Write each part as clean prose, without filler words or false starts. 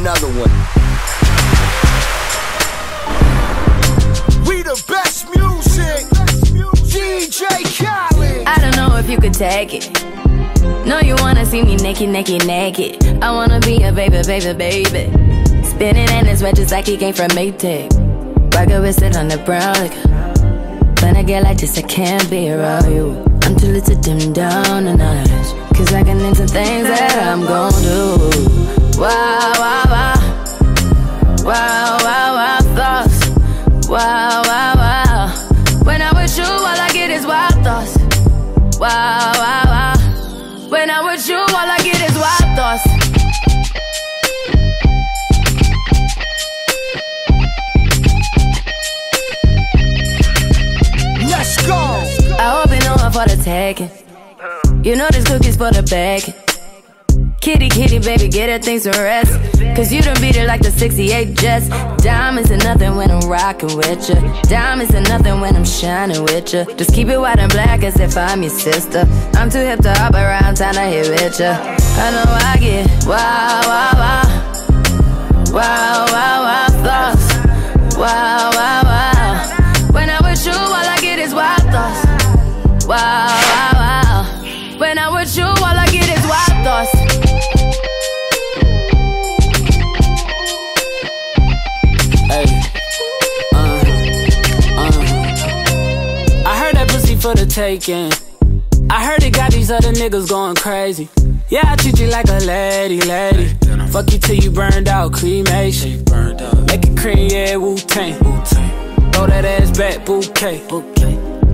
another one. We the best music. DJ Khaled. I don't know if you could take it. No, you wanna see me naked, naked, naked. I wanna be a baby, baby, baby. Spinning in his red just like he came from Maytag. Rocket with it on the brown liquor. When I get like this, I can't be around you. I'm too little to dim down a notch, cause I can into things that I'm gon' do. Wow, wow, wow. Wow, wow, wow, thoughts. Wow, wow, wow. When I'm with you, all I get is wild thoughts. Wow, wow, wow. When I'm with you, all I get is wild thoughts. Let's go. I hope you know I'm for the taking. You know this cookie's for the bag. Kitty, kitty, baby, get her things to rest. Cause you done beat it like the 68 Jets. Diamonds are nothing when I'm rockin' with ya. Diamonds are nothing when I'm shining with ya. Just keep it white and black as if I'm your sister. I'm too hip to hop around town to hit with ya. I know I get wow, wow, wow. Wow, wow, wow, thoughts. Wow, wow, wow. When I'm with you, all I get is wild thoughts. Wow, wow, wow. When I'm with you, all I get is wild thoughts. I heard that pussy for the taking. I heard it got these other niggas going crazy. Yeah, I treat you like a lady, lady. Fuck you till you burned out, cremation. Make it cream, yeah, Wu-Tang. Throw that ass back, bouquet.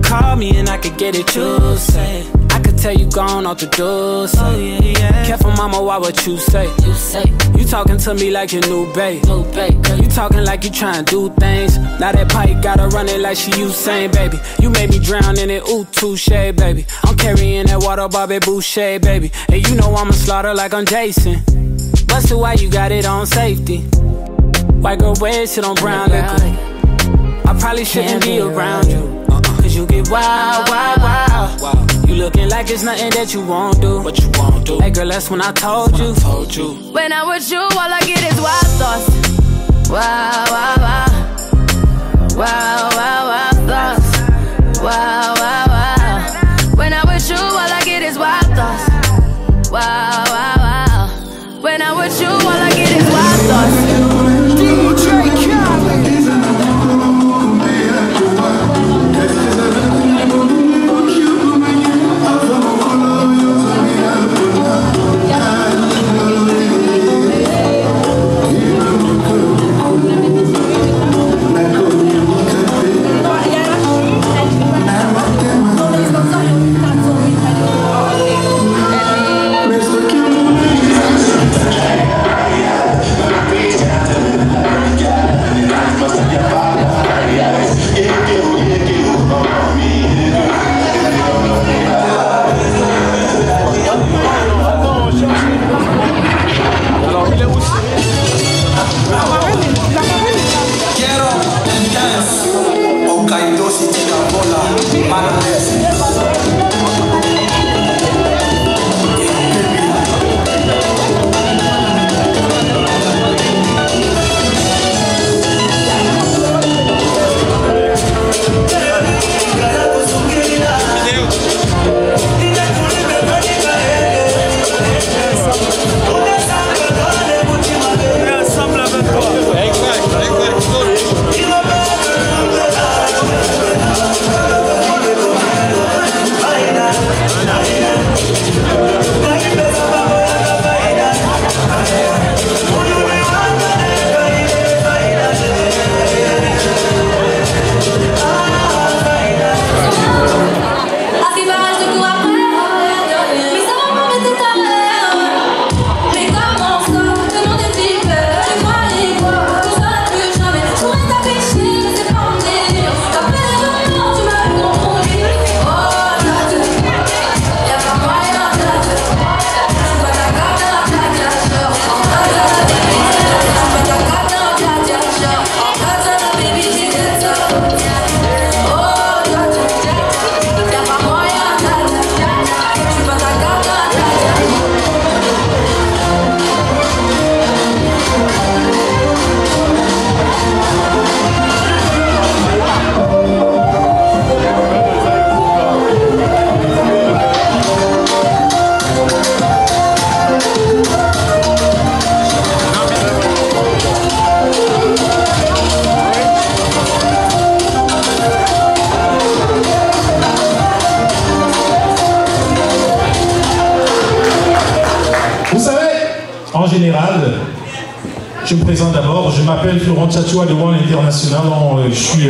Call me and I could get it, you say. I could tell you gone off the door, say. Oh, yeah, yeah. Careful, mama, why what you say? You talking to me like your new babe. You talking like you trying to do things. Now that pipe gotta run it like she Usain, baby. You made me drown in it, ooh, touche, baby. I'm carrying that water, Bobby Boucher, baby. And you know I'ma slaughter like I'm Jason. Busted, why you got it on safety? White girl wear shit on brown liquor. I probably shouldn't be around you. Cause you get wild, wild, wild. You looking like it's nothing that you won't do. What you won't do? Hey girl, that's when I told you. When I'm with you, all I get is wild thoughts. Wow, wow, wow. Wow, wow, wow, thoughts. Wow, wow, wow. When I'm with you, all I get is wild thoughts. Wow, wow, wow. When I'm with you, all I get is wild thoughts. DJ Khaled. Nah, En général, je me présente d'abord, je m'appelle Florent Tchatchoua de One International, je suis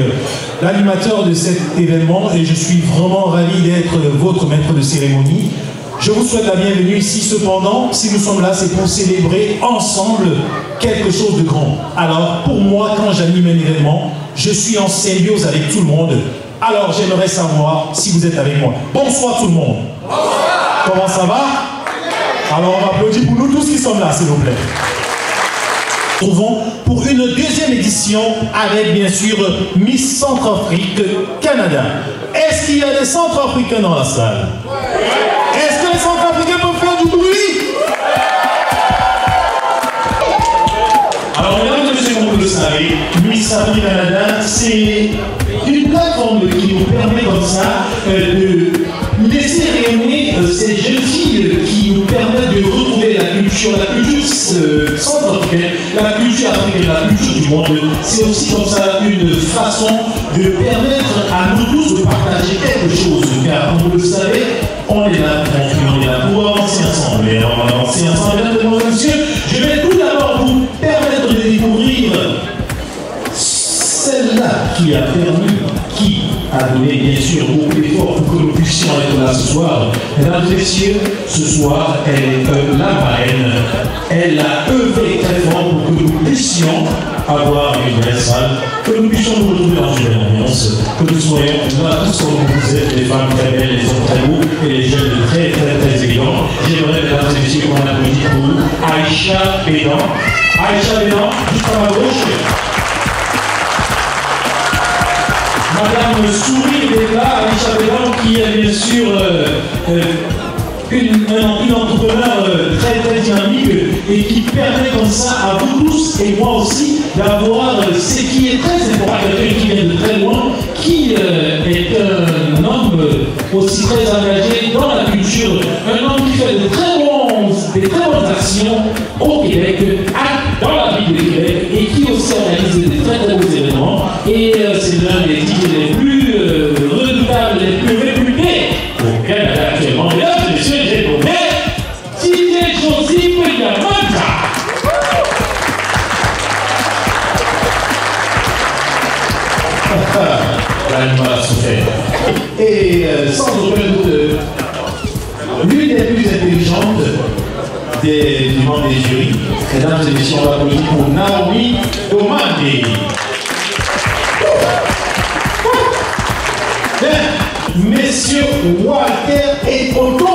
l'animateur de cet événement et je suis vraiment ravi d'être votre maître de cérémonie. Je vous souhaite la bienvenue ici, cependant, si nous sommes là, c'est pour célébrer ensemble quelque chose de grand. Alors, pour moi, quand j'anime un événement, je suis en symbiose avec tout le monde. Alors, j'aimerais savoir si vous êtes avec moi. Bonsoir tout le monde. Bonsoir. Comment ça va? Alors, on va applaudir pour nous tous qui sommes là, s'il vous plaît. Nous nous retrouvons pour une deuxième édition avec, bien sûr, Miss Centrafrique Canada. Est-ce qu'il y a des Centrafricains dans la salle? Est-ce que les Centrafricains peuvent faire du bruit? Alors, mesdames et messieurs, comme vous le savez, Miss Afrique Canada, c'est une plateforme qui nous permet comme ça de laisser rayonner ces jeunes filles qui nous permettent de retrouver la culture centrafricaine, la culture africaine, la culture du monde. C'est aussi comme ça une façon de permettre à nous tous de partager quelque chose. Car, comme vous le savez, on est là pour construire, on est là pour avancer ensemble. Et on va avancer ensemble, mesdames et messieurs. Je vais tout d'abord vous permettre de découvrir celle-là qui a permis, qui a donné bien sûr beaucoup d'efforts pour que nous puissions être là ce soir. Mesdames et messieurs, ce soir, elle est la marraine. Elle a œuvré très fort pour que nous puissions avoir une vraie salle, que nous puissions nous retrouver dans une ambiance, que nous soyons là tous comme vous êtes, les femmes très belles, les hommes très beaux et les jeunes très élégants. J'aimerais, mesdames et messieurs, qu'on applaudisse pour Aïcha Bédan. Aïcha Bédan, juste à ma gauche. Madame Souris Béda, Aïcha Bédan, qui est bien sûr une entrepreneur très dynamique et qui permet comme ça à vous tous et moi aussi d'avoir ce qui est très important, quelqu'un qui vient de très loin, qui est un homme aussi très engagé dans la culture, un homme qui fait de très bonnes actions au Québec, dans la ville du Québec, et qui aussi organise de très beaux événements. Et c'est l'un des DJ les plus redoutables, les plus réputés au Canada actuellement. Mesdames et messieurs, j'ai nommé DJ Josip Yamanta. L'animal a souffert. Et sans aucun doute, l'une des plus intelligentes du monde des jurys, mesdames et messieurs, on va applaudir pour Naomi Domande. Messieurs Walter et Otto,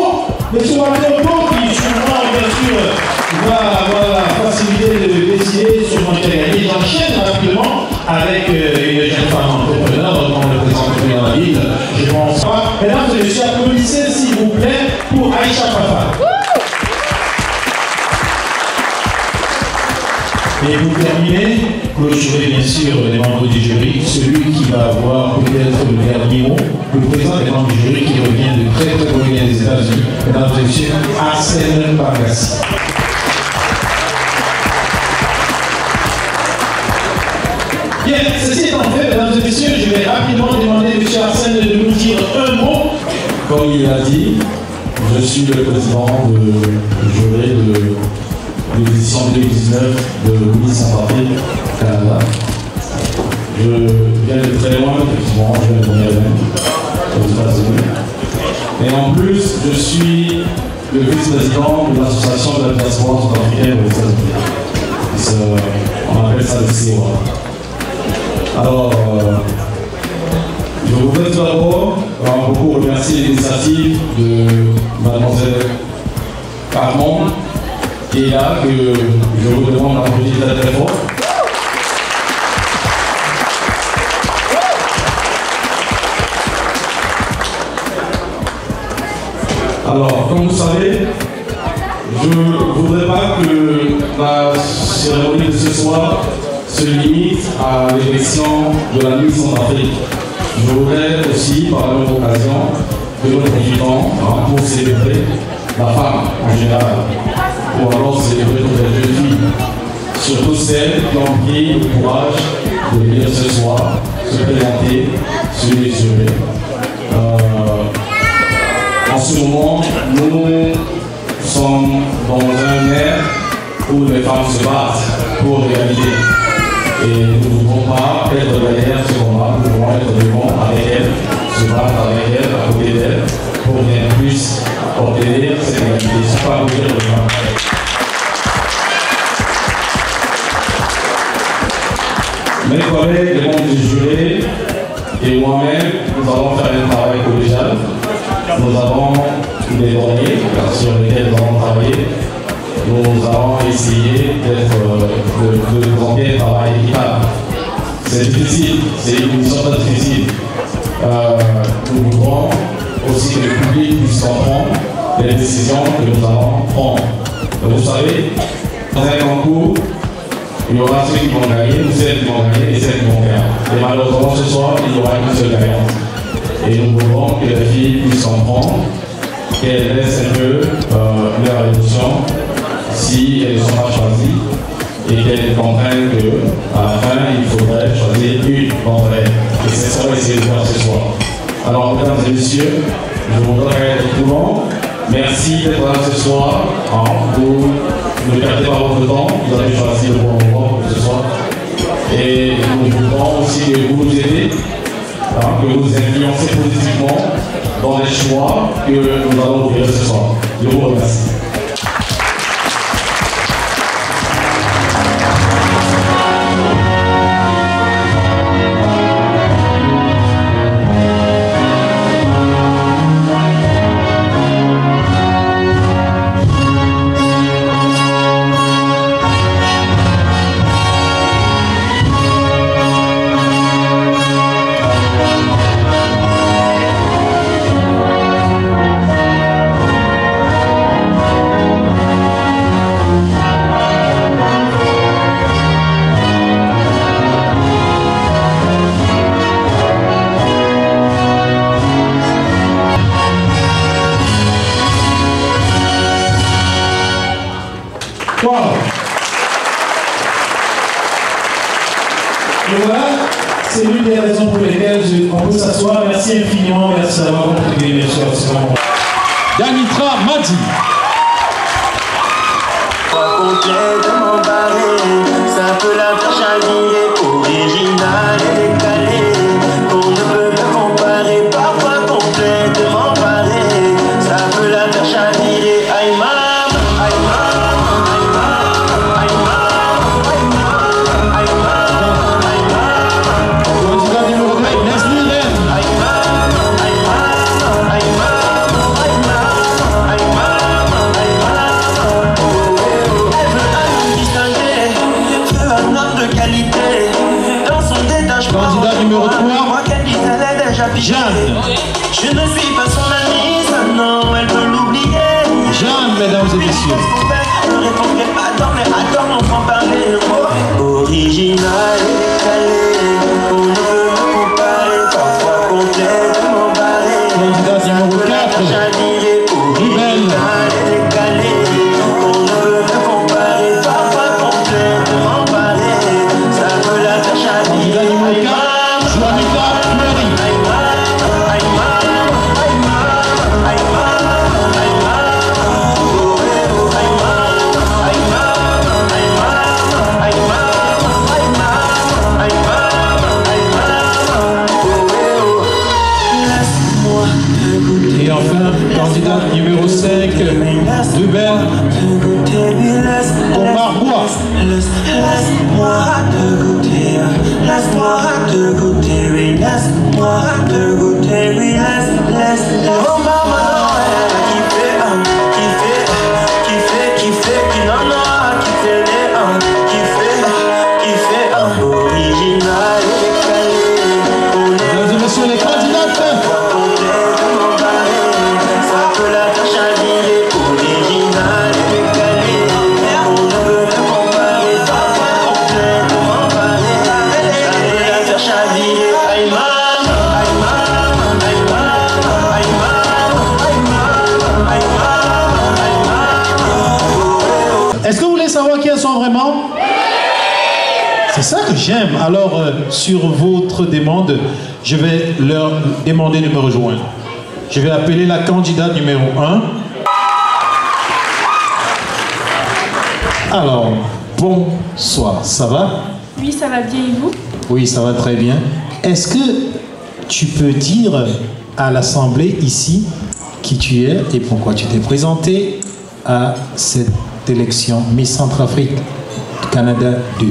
Monsieur Walter Otto, qui souvent, bien sûr, va faciliter de décider sur mon gagné. J'enchaîne rapidement avec une jeune femme entrepreneur, dont on le présente dans la ville, je pense pas. Mesdames et messieurs, applaudissez s'il vous plaît pour Aïcha Papa. Et pour terminer, clôturer bien sûr les membres du jury, celui qui va avoir peut-être le dernier mot, le président des membres du jury qui revient de très loin des États-Unis, mesdames et messieurs, Arsène Pagassi. Bien, ceci étant fait, mesdames et messieurs, je vais rapidement demander à M. Arsène de nous dire un mot. Comme il a dit, je suis le président du jury de l'édition 2019 de Miss Centrafrique Canada. Je viens de très loin, effectivement, je viens de Montréal, aux États-Unis. Et en plus, je suis le vice-président de l'association de la diaspora centrafricaine aux États-Unis. On appelle ça le COA. Alors, je voudrais tout d'abord beaucoup remercier l'initiative de Mademoiselle Carmon, qui est là, que je vous demande d'applaudir très fort. Alors, comme vous savez, je ne voudrais pas que la cérémonie de ce soir se limite à l'élection de la Miss Centrafrique. Je voudrais aussi, par la même occasion, que nous profitons pour célébrer la femme en général, pour alors célébrer toutes les jeunes filles, surtout celles qui ont pris le courage de venir ce soir se présenter sur les jurys. En ce moment, nous sommes dans un air où les femmes se battent pour l'égalité. Et nous ne pouvons pas être derrière ce combat, nous pouvons être devant avec elles, se battre avec elles, à côté d'elles, pour qu'elles puissent obtenir cette égalité. Je ne suis pas à dire de ça. Mes collègues, les membres du jury et moi-même, nous allons faire un travail collégial. Nous avons des données sur lesquelles nous allons travailler. Nous allons essayer de présenter un travail équitable. C'est difficile, c'est une mission très difficile. Nous voudrons aussi que le public puisse comprendre les décisions que nous allons prendre. Donc, vous savez, dans un concours, il y aura ceux qui vont gagner, ou celles qui vont gagner et celles qui vont perdre. Et malheureusement, ce soir, il n'y aura qu'une seule gagnante. Et nous voulons que les filles puissent comprendre, qu'elles laissent un peu leur émotion si elles ne sont pas choisies et qu'elles comprennent qu'à la fin, il faudrait choisir une d'entre elles. Et c'est ça qu'on va essayer de faire ce soir. Alors, mesdames et messieurs, je voudrais tout le monde. Merci d'être là ce soir. Vous ne perdez pas votre temps, vous avez choisi le bon moment pour ce soir. Et nous voudrons aussi que vous nous aidez, que vous nous influencez positivement dans les choix que nous allons ouvrir ce soir. Je vous remercie. Et voilà, c'est l'une des raisons pour lesquelles on peut s'asseoir. Merci infiniment, merci d'avoir contribué, bien sûr, à ce moment. Danitra Madi. Complètement barré, ça peut la faire chavirer, original et décalé, on ne peut pas comparer, parfois complètement barré, ça peut la faire chavirer, aïe maman, aïe maman, aïe maman, aïe maman, aïe maman, aïe maman, aïe maman, Candidat numéro 2, Leslie Ren. aïe maman, aïe maman, aïe maman, aïe maman, aïe maman, aïe maman. Elle veut un homme distingué, veut un homme de qualité. Dans son détachement, Candidat numéro 3, moi qu'elle dit elle est déjà piquée. Jeanne. Je ne suis pas son amie, ça non, elle peut l'oublier. Jeanne, mesdames et messieurs. Ne répond qu'elle adore, mais adore l'enfant parler. Oh, original et décalé, on ne peut pas comparer, parfois complètement barré. Candidat numéro 4, Ribelle. Décalé, on ne peut pas comparer, parfois complètement barré. Ça peut la faire chavirer. Candidat numéro 4, Juanita Fleury. Et enfin, candidat numéro 5, Dubel Combarbois. Laisse-moi te goûter, laisse-moi te goûter, oui, laisse-moi te goûter, oui, laisse. Oh maman, qui n'en a, qui fait les original et décalé. Mesdames et messieurs les candidates, Complètement barré, ça peut la faire chavirer, original et décalé. On ne peut pas comparer, parfois complètement barré, ça peut la faire chavirer. Aïe maman, aïe maman, aïe maman, aïe maman, aïe maman, aïe maman, aïe maman. est-ce que vous voulez savoir qui elles sont vraiment? C'est ça que j'aime. Alors, sur votre demande, je vais leur demander de me rejoindre. Je vais appeler la candidate numéro 1. Alors, bonsoir, ça va? Oui, ça va bien et vous? Oui, ça va très bien. Est-ce que tu peux dire à l'Assemblée ici qui tu es et pourquoi tu t'es présenté à cette élection Miss Centrafrique Canada 2?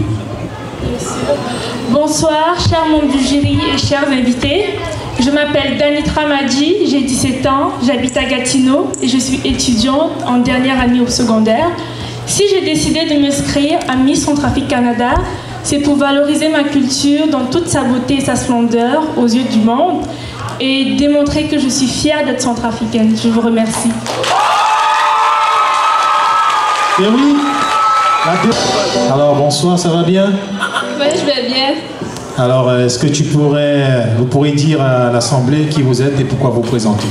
Bonsoir, chers membres du jury et chers invités. Je m'appelle Danitra Madji, j'ai 17 ans, j'habite à Gatineau et je suis étudiante en dernière année au secondaire. Si j'ai décidé de m'inscrire à Miss Centrafrique Canada, c'est pour valoriser ma culture dans toute sa beauté et sa splendeur aux yeux du monde et démontrer que je suis fière d'être centrafricaine. Je vous remercie. Et oui. Alors bonsoir, ça va bien? Oui, je vais bien. Alors est-ce que vous pourriez dire à l'Assemblée qui vous êtes et pourquoi vous présentez?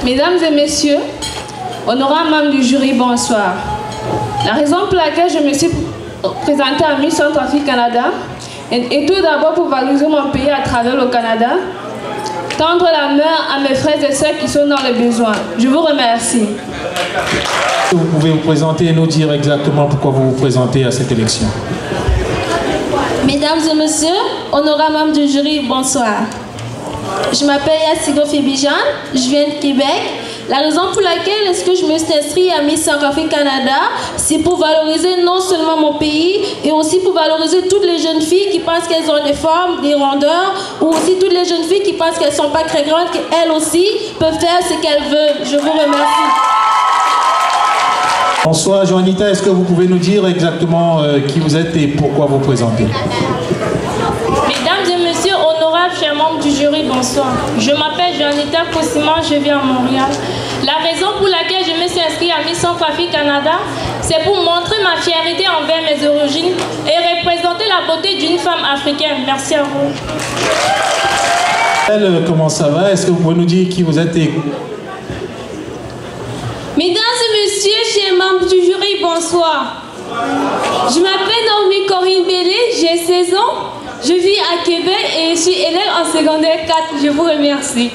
Mesdames et messieurs, honorables membres du jury, bonsoir. La raison pour laquelle je me suis présentée à Miss Centrafrique Canada est tout d'abord pour valoriser mon pays à travers le Canada, tendre la main à mes frères et sœurs qui sont dans le besoin. Je vous remercie. Vous pouvez vous présenter et nous dire exactement pourquoi vous vous présentez à cette élection. Mesdames et messieurs, honorables membres du jury, bonsoir. Je m'appelle Yassigo Fébijan, je viens de Québec. La raison pour laquelle est-ce que je me suis inscrite à Miss Centrafrique Canada, c'est pour valoriser non seulement mon pays, et aussi pour valoriser toutes les jeunes filles qui pensent qu'elles ont des formes, des rondeurs, ou aussi toutes les jeunes filles qui pensent qu'elles ne sont pas très grandes, qu'elles aussi peuvent faire ce qu'elles veulent. Je vous remercie. Bonsoir, Joanita, est-ce que vous pouvez nous dire exactement qui vous êtes et pourquoi vous présentez? Mesdames et messieurs, honorables chers membres du jury, bonsoir. Je m'appelle Joanita Koussima, je viens à Montréal. La raison pour laquelle je me suis inscrite à Miss Centrafrique Canada, c'est pour montrer ma fierté envers mes origines et représenter la beauté d'une femme africaine. Merci à vous. Comment ça va? Est-ce que vous pouvez nous dire qui vous êtes et... Mesdames et messieurs, chers membres du jury, bonsoir. Je m'appelle Naomi Corinne Bélé, j'ai 16 ans. Je vis à Québec et je suis élève en secondaire 4. Je vous remercie.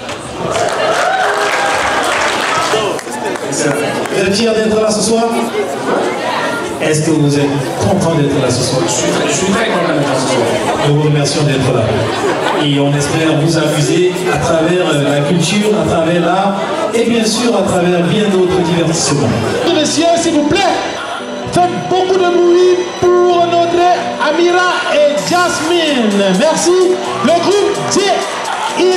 Vous êtes fiers d'être là ce soir? Est-ce que vous êtes content d'être là ce soir? Je suis très content d'être là ce soir. Nous vous remercions d'être là. Et on espère vous amuser à travers la culture, à travers l'art et bien sûr à travers bien d'autres divertissements. Messieurs, s'il vous plaît, faites beaucoup de bruit pour notre Amira et Jasmine. Merci. Le groupe J.I.A.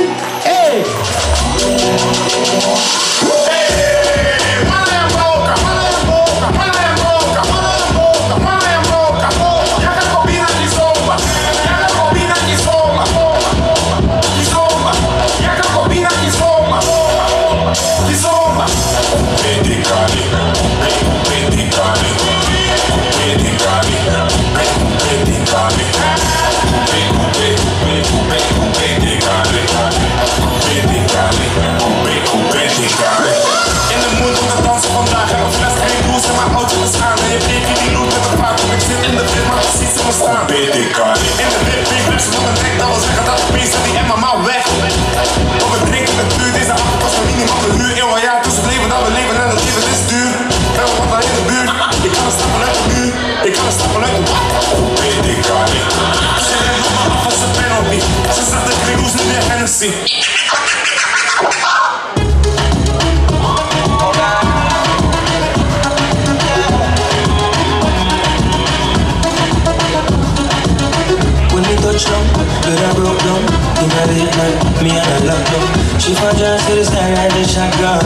Me and I love her. She from just to the sky like the shotgun.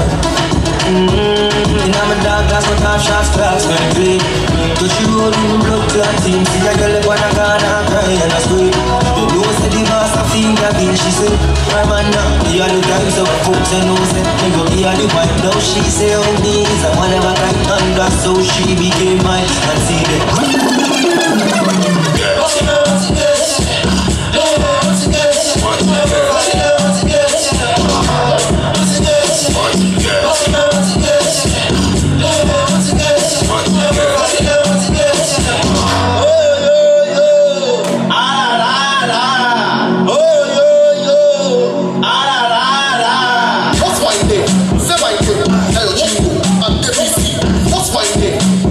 And I'm a dog, that's what top shots class when I play. But she roll in blood clot team. See a girl when I gone and cry and I scream. You know say the boss I feel that beat. She say, my man now, the other guys up folks and know say, me go be a the wife. Now she say, oh me is a one of a kind and that's so she became mine. And see that. What's my name?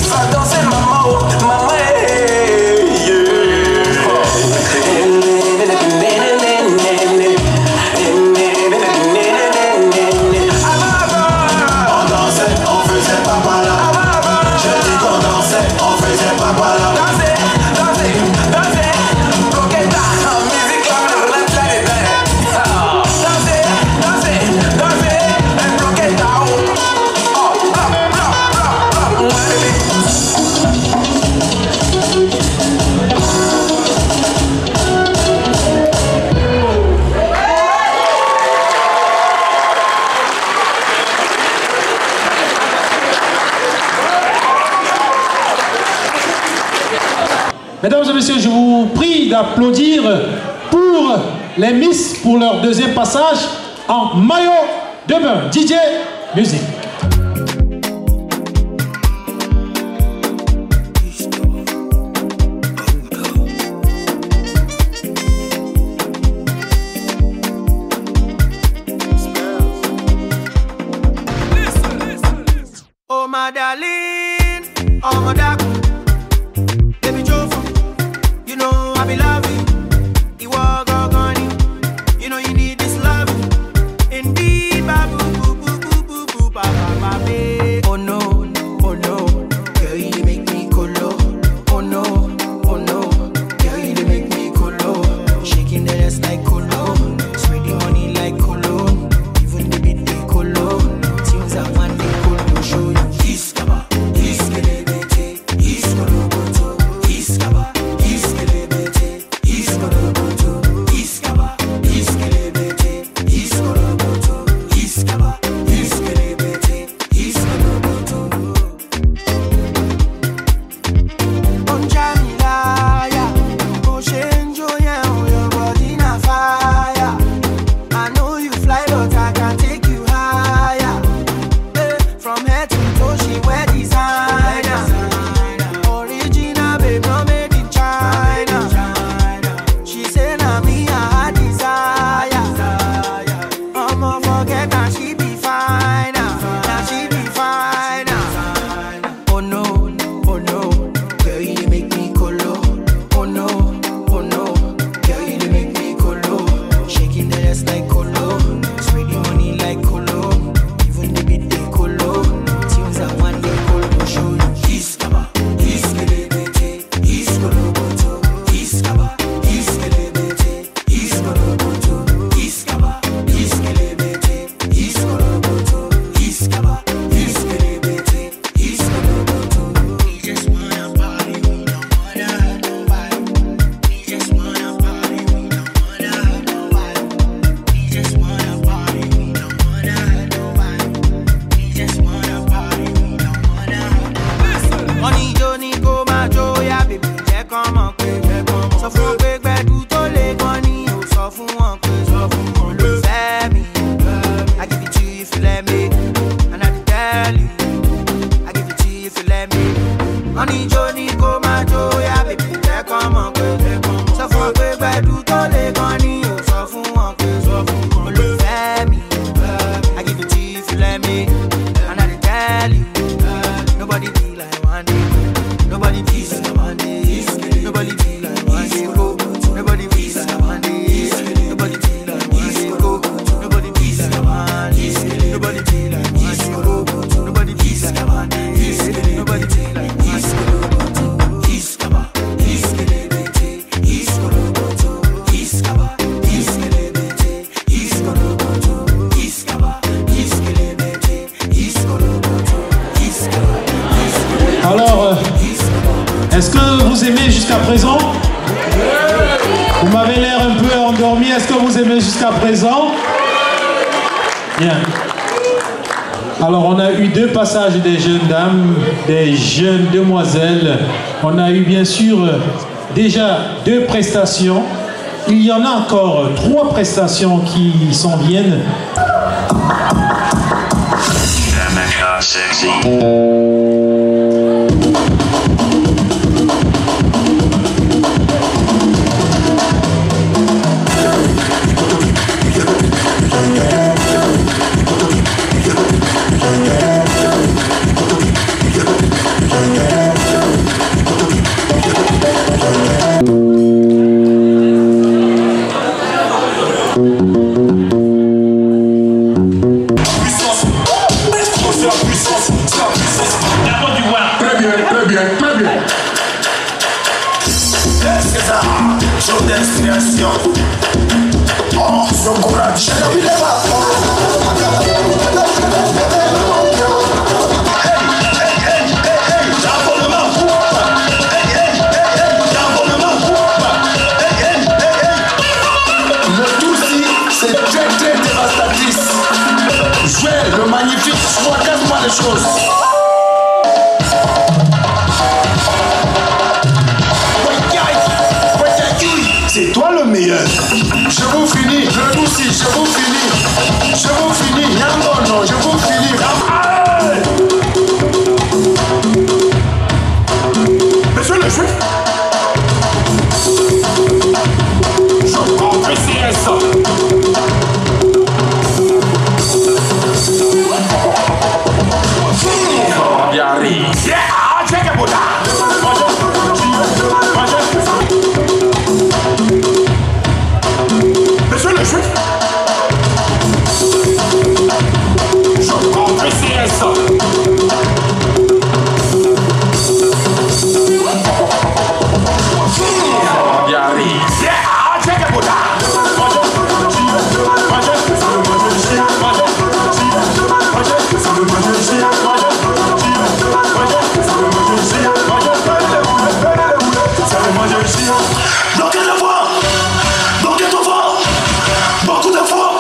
Fais danser maman, maman, On dansait, on faisait pas voilà. Je dis qu'on dansait, on faisait pas voilà. Danser, danser, danser. Coqueta, musique comme la planète. Danser, danser, danser. Un coqueta. Oh, blah, blah, blah, blah. Mesdames et messieurs, je vous prie d'applaudir pour les Miss pour leur deuxième passage en maillot de bain. DJ, musique. Oh my darling, oh my darling. Baby Jofa, you know I be loving. You walk on you know you need this love. Indeed, babu, boo, boo, boo, boo, boo, ba, ba, ba, ba. Oh no, girl you make me colo. Oh no, girl you make me colo. Shaking the ass like colo, spreading money like colo. Even the beat they colo. Tunes that one day colo show you. Iskaba, iskelebete, iskoloboto. Iskaba, iskelebete, iskoloboto. Iskaba, iskelebete, iskoloboto. Iskaba, iskelebete, iskoloboto. On Jamilaya, oh Shenjo, yeah, your body na fire. I know you fly, but I can take you higher. From head to toe, she wear designer. Original, babe, no made in China. She say na me I desire. I'ma forget that she be fine. Now she be fine. Oh no, girl you dey make me colo. Oh no, girl you dey make me colo. Shaking the ass like colo, spreading money like colo. Even the beat they colo. Tunes that one day colo show you. Iskaba, iskelebete, iskoloboto. Iskaba, iskelebete, iskoloboto. Iskaba, iskelebete, iskoloboto. Iskaba, iskelebete, iskoloboto. We just wanna party, we don't wanna hurt nobody. We just wanna party, we don't wanna hurt nobody. We just wanna party, we don't wanna hurt nobody. We just wanna party, we don't wanna hurt nobody. Money Johnny go my joya, baby, jẹ́ kán mọ̀ pé sọ fún wọn pé gbẹ̀du tó lè gan ni ò sọ fún wọn pé olùfẹ́ mi. I give it to you if you let me, and I tell you, I give it to you if you let me. Money Johnny go my joya, baby, jẹ́ kán mọ̀ pé sọ fún wọn pé gbẹ̀du tó lè gan ni ò sọ fún wọn pé olùfẹ́ mi. I give it to you if you let me, and I tell you, nobody be like one day. Nobody be like one day. Nobody be like one day. Nobody be like one day. Nobody be like one day. Nobody be like one day. Nobody be like one day. Nobody be like one day. Nobody be like one day. Iskaba, iskelebete, iskoloboto. Iskaba, iskelebete, iskoloboto. Iskaba, iskelebete, iskoloboto. Iskaba, iskelebete. Alors, est-ce que vous aimez jusqu'à présent? Vous m'avez l'air un peu endormi. Est-ce que vous aimez jusqu'à présent? Bien. Alors, on a eu deux passages des jeunes dames, des jeunes demoiselles. On a eu bien sûr déjà deux prestations. Il y en a encore 3 prestations qui s'en viennent. Yeah. puissance, c'est la puissance. D'abord du voir. Très bien, très bien, très bien. C'est ça, jour d'inspiration. Oh, son courage. Le magnifique, fracasse-moi les choses. C'est toi le meilleur. Je vous finis, le doussi, je vous finis. Je vous finis, Yangono, je vous finis. Monsieur le juif, je confesserai ça. Monsieur le juif, je confesserai ça. Bloquez la voie, bloquez ton voix, beaucoup de fois.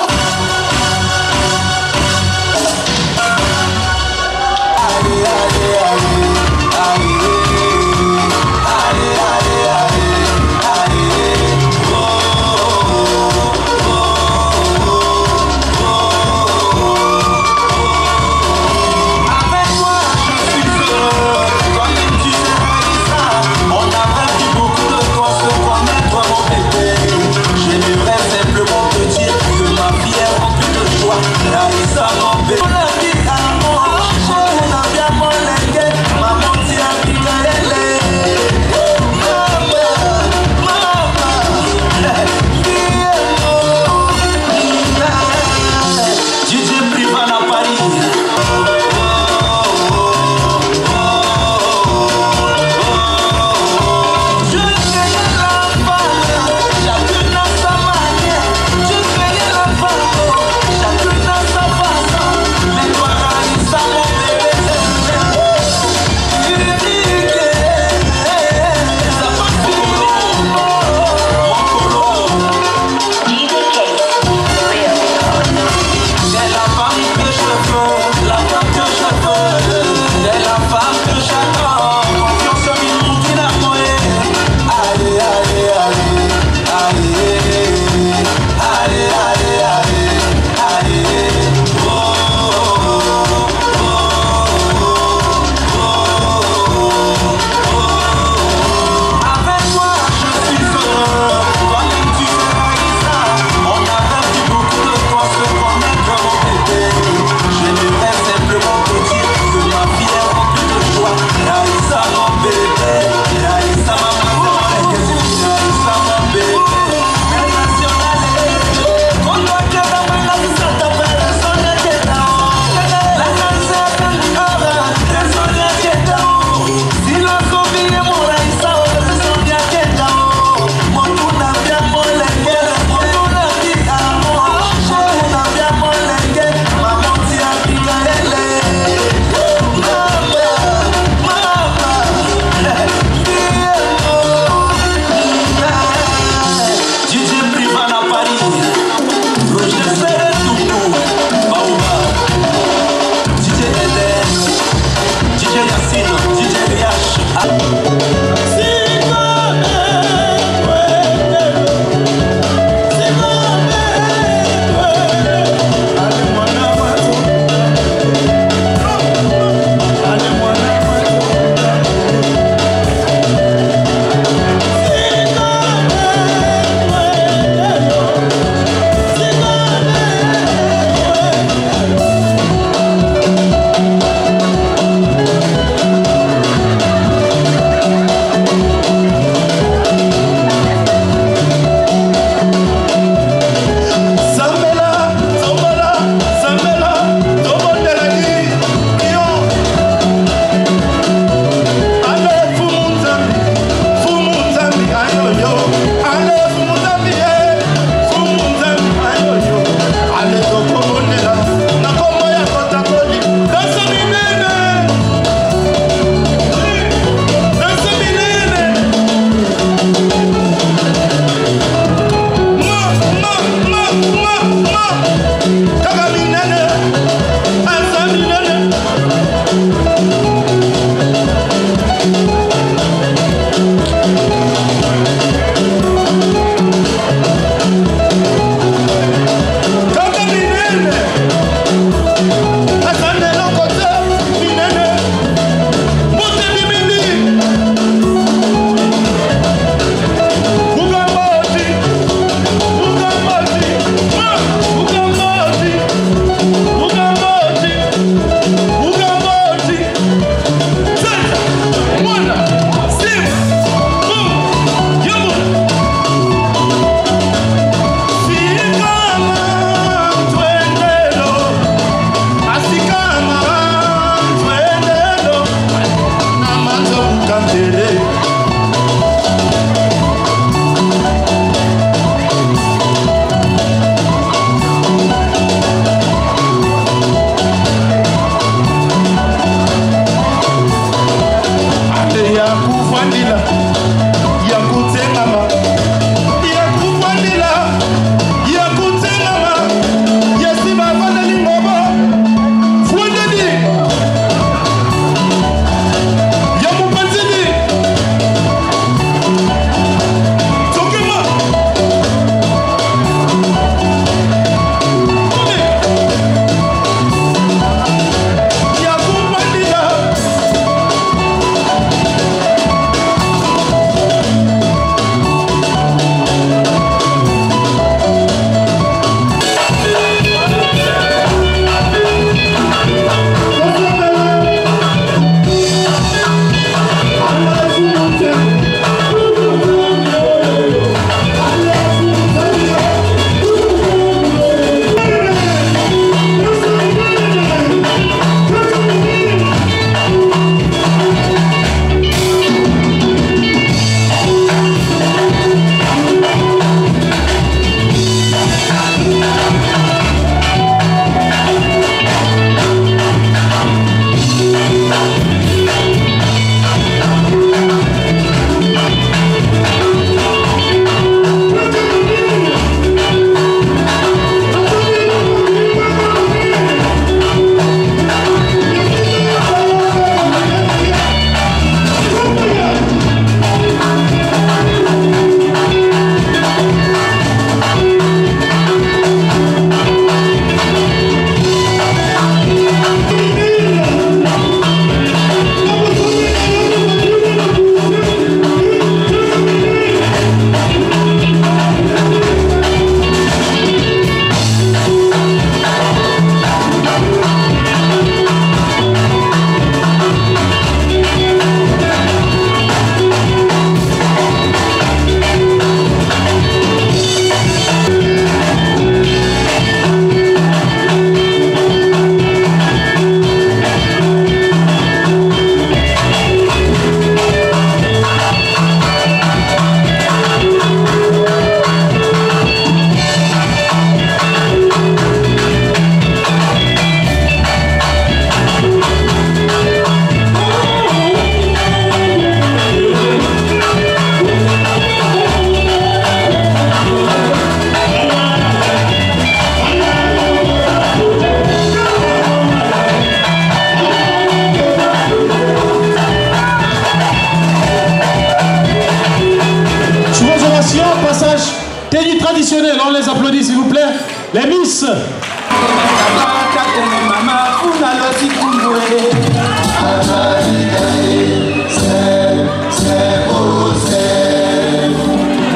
Tenue traditionnelle, on les applaudit s'il vous plaît. Les Miss.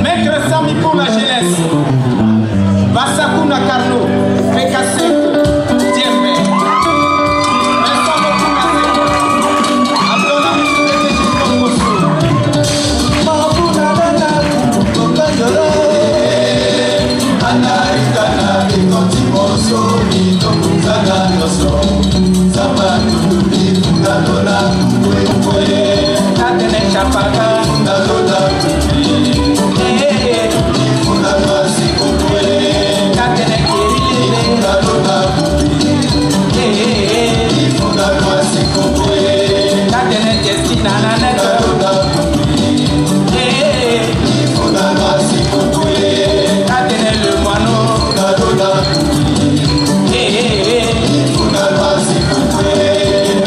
Maître Sami pour la jeunesse. Vasakuna Carlo, PKC, Diembe. Vincent Mokuna Seko, Abdullah Moussou, Kongosu. Mokuna Dana, Kokajolo. Anaikana, Bikoti Moso, Nito Kuzana Yoso. Sabatu, Fundalola, Kwe, Katene Chapaga, Fundalola, Fundalola, Sikokwe, Katene Kirile, Fundalola, Fundalola, Sikokwe, Katene Destina, Fundalola, Fundalola, Sikokwe, Katene Le Moineau, Fundalola, Fundalola, Sikokwe,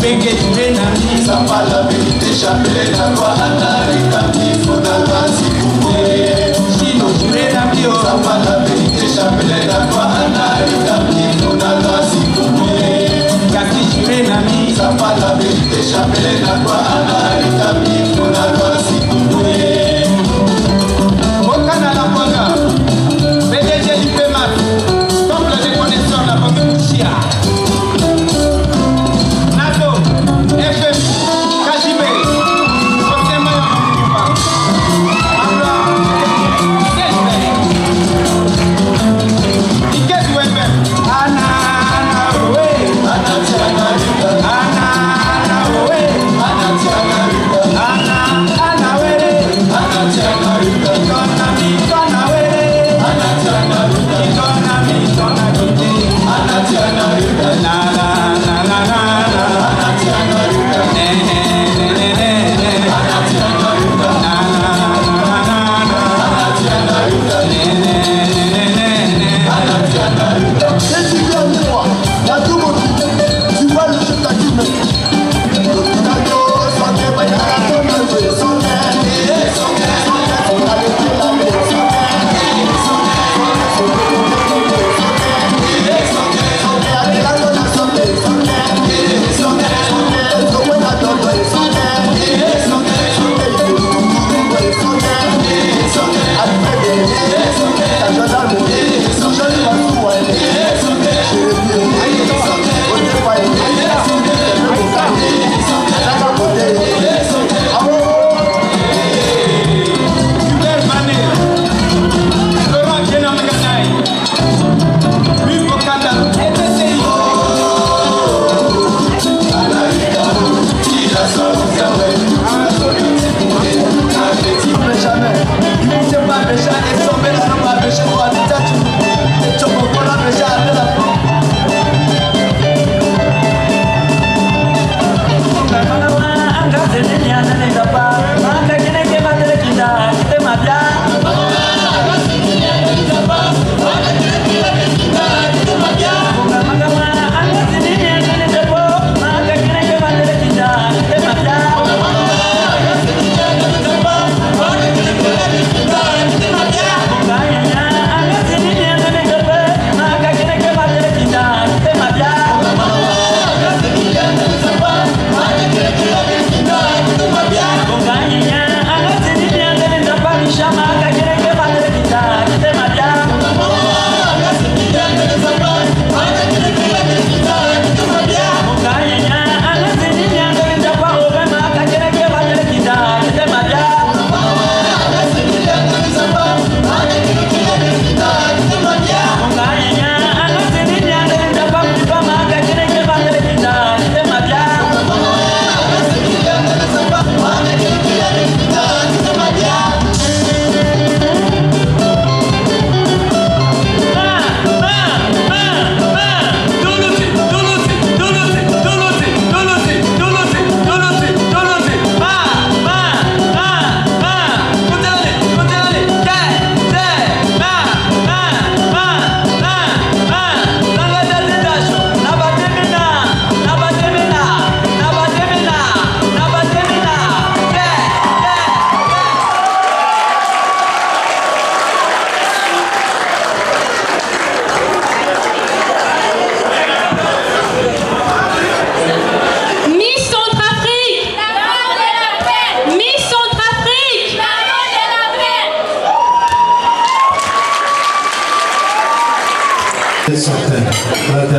Peke Turenami, Sambala, Vérité, Chapelle, la Loi, Anarika, Fundalola, Sikokwe, Chino Turenami, Sambala, Vérité, Chapelle, la Loi, Anarika, Fundalola, Sikokwe, Kati Turenami, Sambala, Vérité, Chapelle, la Loi, Anarika, Fundalola, Sikokwe, Mokana la Panga, PDG du PEMAT, temple de connexion de la famille Chia. Nato, FM, Kajime, Sosema Yakuba, Abra, Kesbe, Ikesu FM, Ana, Owe, Ana, Tiana, Ana, Owe, Ana, Tiana, Ana,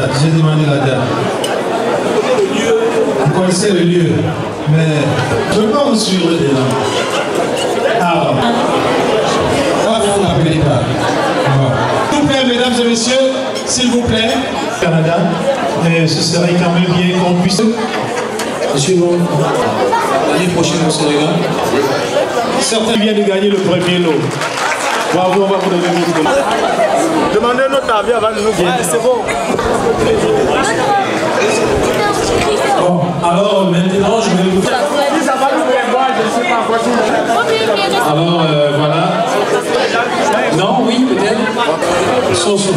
date. J'ai demandé la date. Vous connaissez le lieu, mais je ne peux pas vous suivre dedans. Ah, vous n'appelez pas. S'il vous plaît, mesdames et messieurs, s'il vous plaît, Canada, et ce serait quand même bien qu'on puisse. Monsieur, l'année prochaine au Sénégal, certains viennent de gagner le premier lot. Bravo, on va vous donner votre lot. Demandez notre avis avant de nous gagner. C'est bon. Bon, alors maintenant, je vais vous faire. Alors, voilà. Non, oui, peut-être. Soso.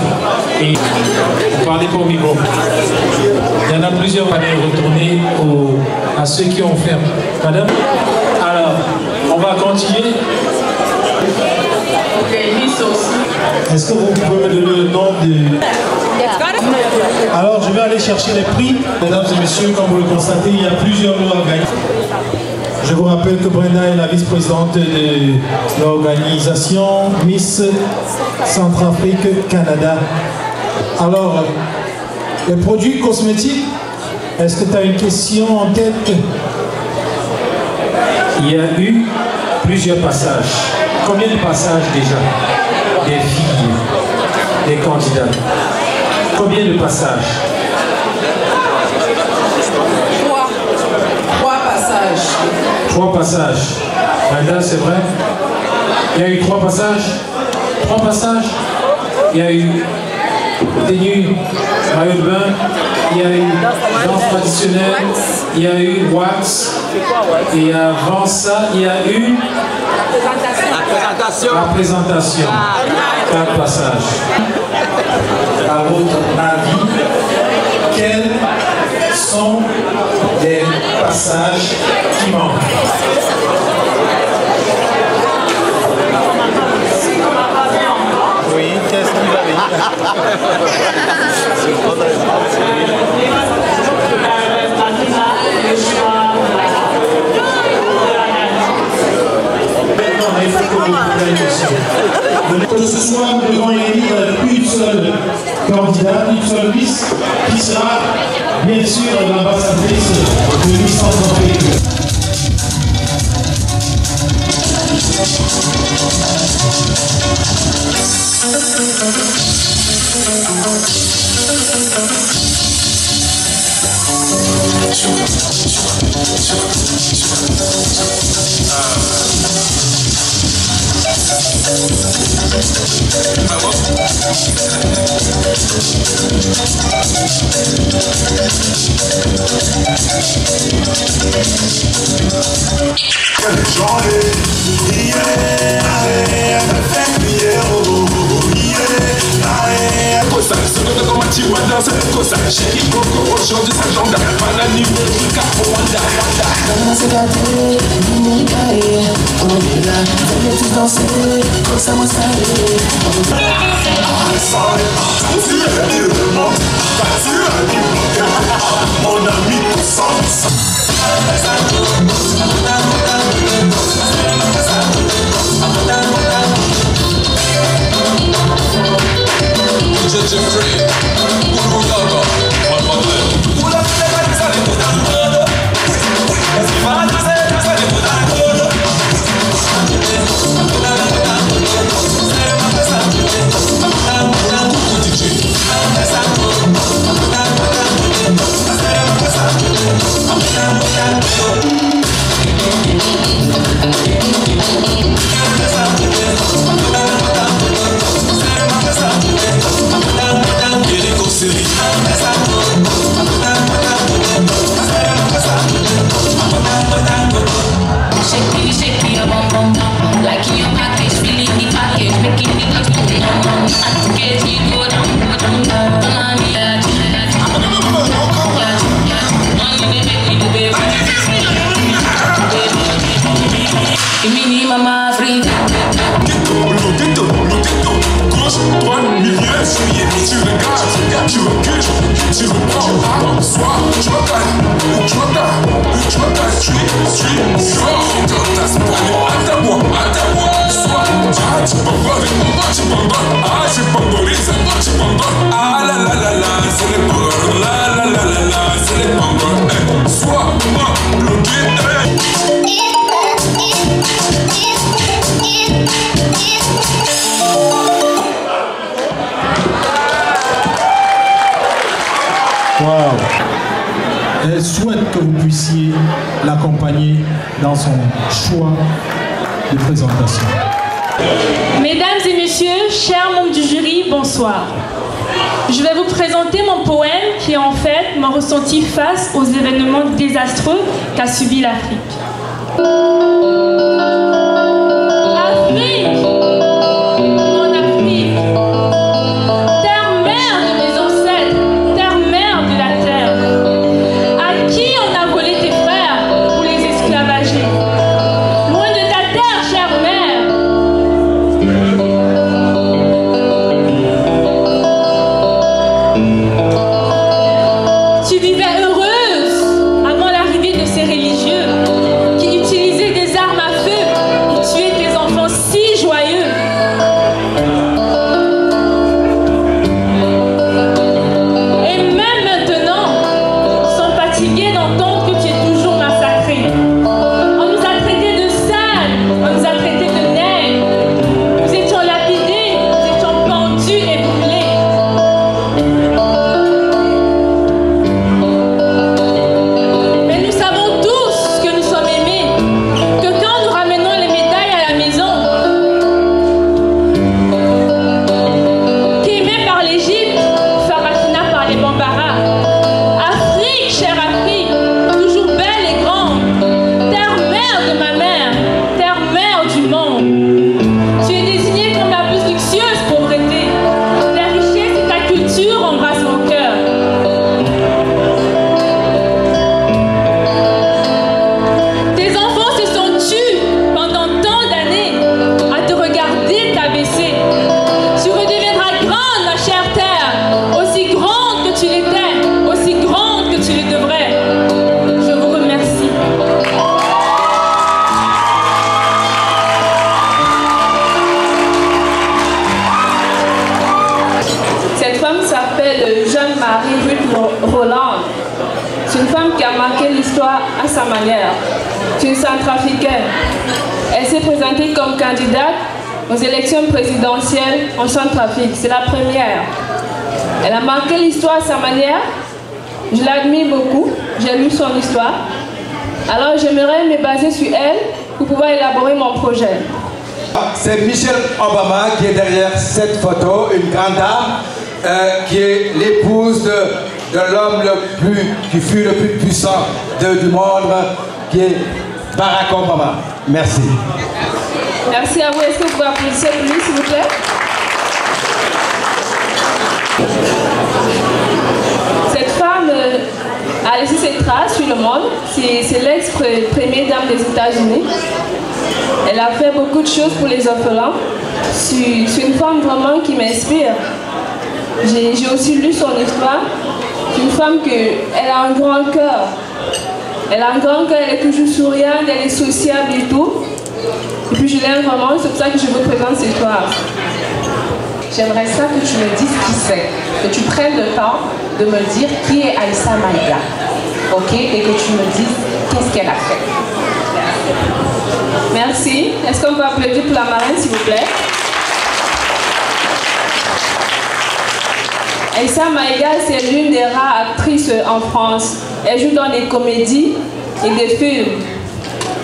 Et vous parlez pour micro. Il y en a plusieurs à retourner à ceux qui ont fait. Madame, alors, on va continuer. Est-ce que vous pouvez me donner le nom de... Alors, je vais aller chercher les prix. Mesdames et messieurs, comme vous le constatez, il y a plusieurs lots à gagner. Je vous rappelle que Brenda est la vice-présidente de l'organisation Miss Centrafrique Canada. Alors, les produits cosmétiques, est-ce que tu as une question en tête? Il y a eu plusieurs passages. Combien de passages déjà? Des filles, des candidats. Combien de passages? 3 passages. 3 passages. Brenda, c'est vrai? Il y a eu 3 passages? 3 passages? Il y a eu tenue, maillot de bain, il y a eu danse traditionnelle, il y a eu wax, et avant ça, il y a eu la présentation. 4 passages. À votre avis, quels sont les passages qui manquent? Oui, qu'est-ce qui va venir? Que ce soit nous devons élire une seule candidate, une seule liste, qui sera bien sûr l'ambassadrice de Miss Centrafrique. Mon ami, tout ça. Ah la la la la, c'est le l'apprécier, l'accompagner dans son choix de présentation. Mesdames et messieurs, chers membres du jury, bonsoir. Je vais vous présenter mon poème qui est en fait mon ressenti face aux événements désastreux qu'a subi l'Afrique. Afrique, mon Afrique, terre-mère de mes ancêtres, terre-mère de la terre, à qui on a volé tes frères pour les esclavager. Loin de ta terre, chère mère. Tu vivais heureuse avant l'arrivée de ces religieux qui utilisaient des armes à feu pour tuer tes enfants si joyeux. Et même maintenant, sont fatigués d'entendre que tu es toujours massacré. On nous a traités de sales, on nous a traités de nègres. Nous étions lapidés, nous étions pendus et brûlés. Mais nous savons tous que nous sommes aimés, que quand nous ramenons les médailles à la maison, qu'aimés par l'Égypte, Farafina par les Bambara. Afrique, chère Afrique, toujours belle et grande, terre-mère de ma mère, terre-mère du monde. Tu es désignée comme la plus luxueuse pauvreté. La richesse et ta culture embrassent mon cœur. Tes enfants se sont tus pendant tant d'années à te regarder t'abaisser. Tu redeviendras grande, ma chère terre, aussi grande que tu l'étais, aussi grande que tu le devrais. Je vous remercie. Cette femme s'appelle Jeanne-Marie Ruth Roland. C'est une femme qui a marqué l'histoire à sa manière. C'est une centrafricaine. Elle s'est présentée comme candidate aux élections présidentielles en Centrafrique. C'est la première. Elle a marqué l'histoire à sa manière. Je l'admire beaucoup. J'ai lu son histoire. Alors j'aimerais me baser sur elle pour pouvoir élaborer mon projet. C'est Michelle Obama qui est derrière cette photo, une grande dame qui est l'épouse de l'homme qui fut le plus puissant du monde, qui est Barack Obama. Merci. Merci à vous. Est-ce que vous pouvez applaudir pour lui, s'il vous plaît? Cette femme a laissé ses traces sur le monde. C'est l'ex-première dame des États-Unis. Elle a fait beaucoup de choses pour les orphelins. C'est une femme vraiment qui m'inspire. J'ai aussi lu son histoire. C'est une femme elle a un grand cœur. Elle a un grand cœur, elle est toujours souriante, elle est sociable et tout. Et puis je l'aime vraiment, c'est pour ça que je vous présente cette histoire. J'aimerais ça que tu me dises qui c'est. Que tu prennes le temps de me dire qui est Aïssa Maïga. Ok? Et que tu me dises qu'est-ce qu'elle a fait. Merci. Est-ce qu'on peut applaudir pour la marraine, s'il vous plaît? Aïssa Maïga, c'est l'une des rares actrices en France. Elle joue dans des comédies et des films.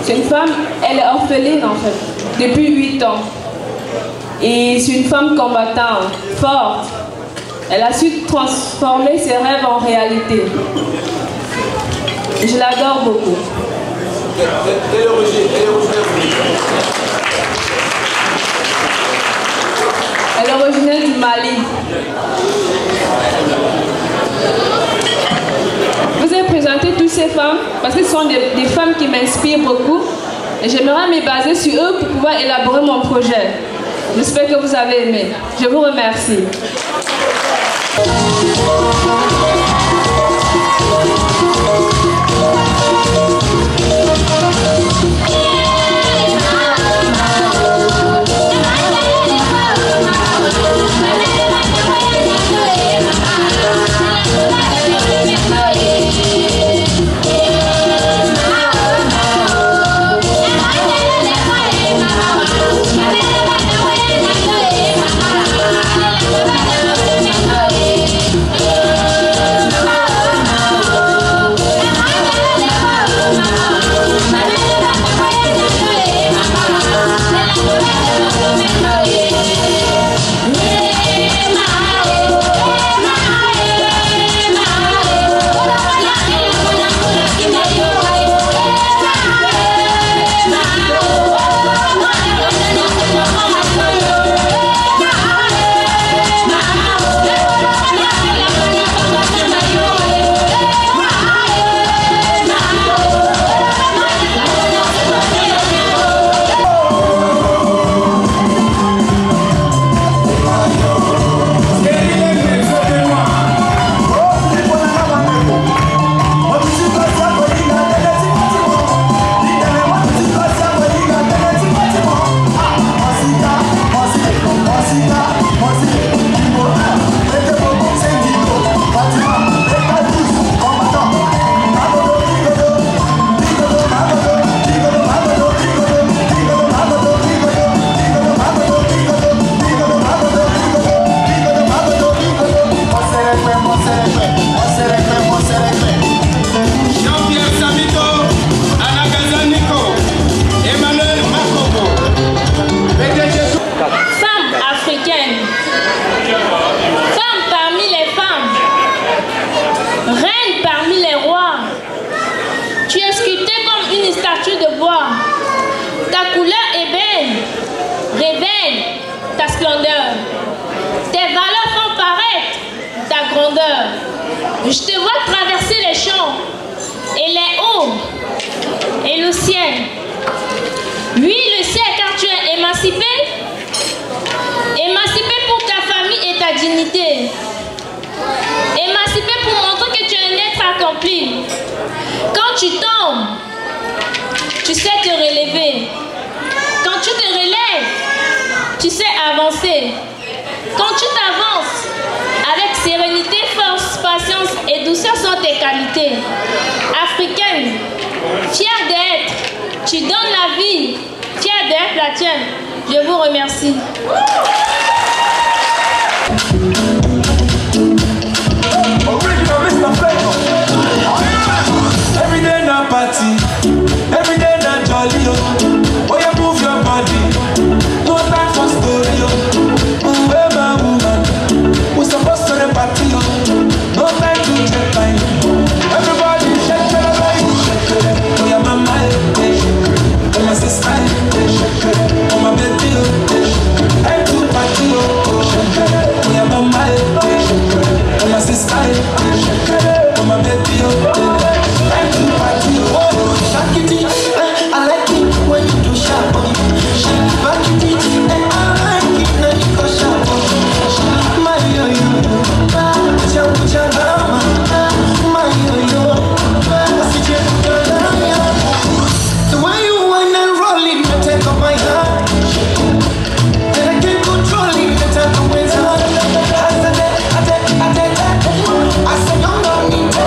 C'est une femme, elle est orpheline en fait, depuis 8 ans. Et c'est une femme combattante, forte. Elle a su transformer ses rêves en réalité. Je l'adore beaucoup. Quelle est l'origine? Elle est originaire du Mali. Je vous ai présenté toutes ces femmes parce que ce sont des femmes qui m'inspirent beaucoup. Et j'aimerais me baser sur eux pour pouvoir élaborer mon projet. J'espère que vous avez aimé. Je vous remercie. cœur. Je te vois traverser les champs et les hauts et le ciel. Oui, le ciel, car tu es émancipé. Émancipé pour ta famille et ta dignité. Émancipé pour montrer que tu es un être accompli. Quand tu tombes, tu sais te relever. Quand tu te relèves, tu sais avancer. Quand tu t'avances, avec sérénité, force, patience et douceur sont tes qualités. Africaine, fière d'être, tu donnes la vie, fière d'être la tienne. Je vous remercie. Every day na party, every day na jolly, oh. Oh, you move your body, no time for story, oh. Hey, my woman, we supposed to the party, oh. No time to check time. Everybody shake your body, shake it. Oh, yeah, mama, oh, my sister, oh, my baby, oh. Time to party, oh. Oh, yeah, mama, oh, my sister, oh, my baby, oh. I like it when you do sharp. Shake back it, and I like it when you go sharp. My yo-yo, jam-jam-jam, my yo-yo, the way you whine and roll it, you take up my heart. And I can't control it, you take away my heart. I said, no, no, need to.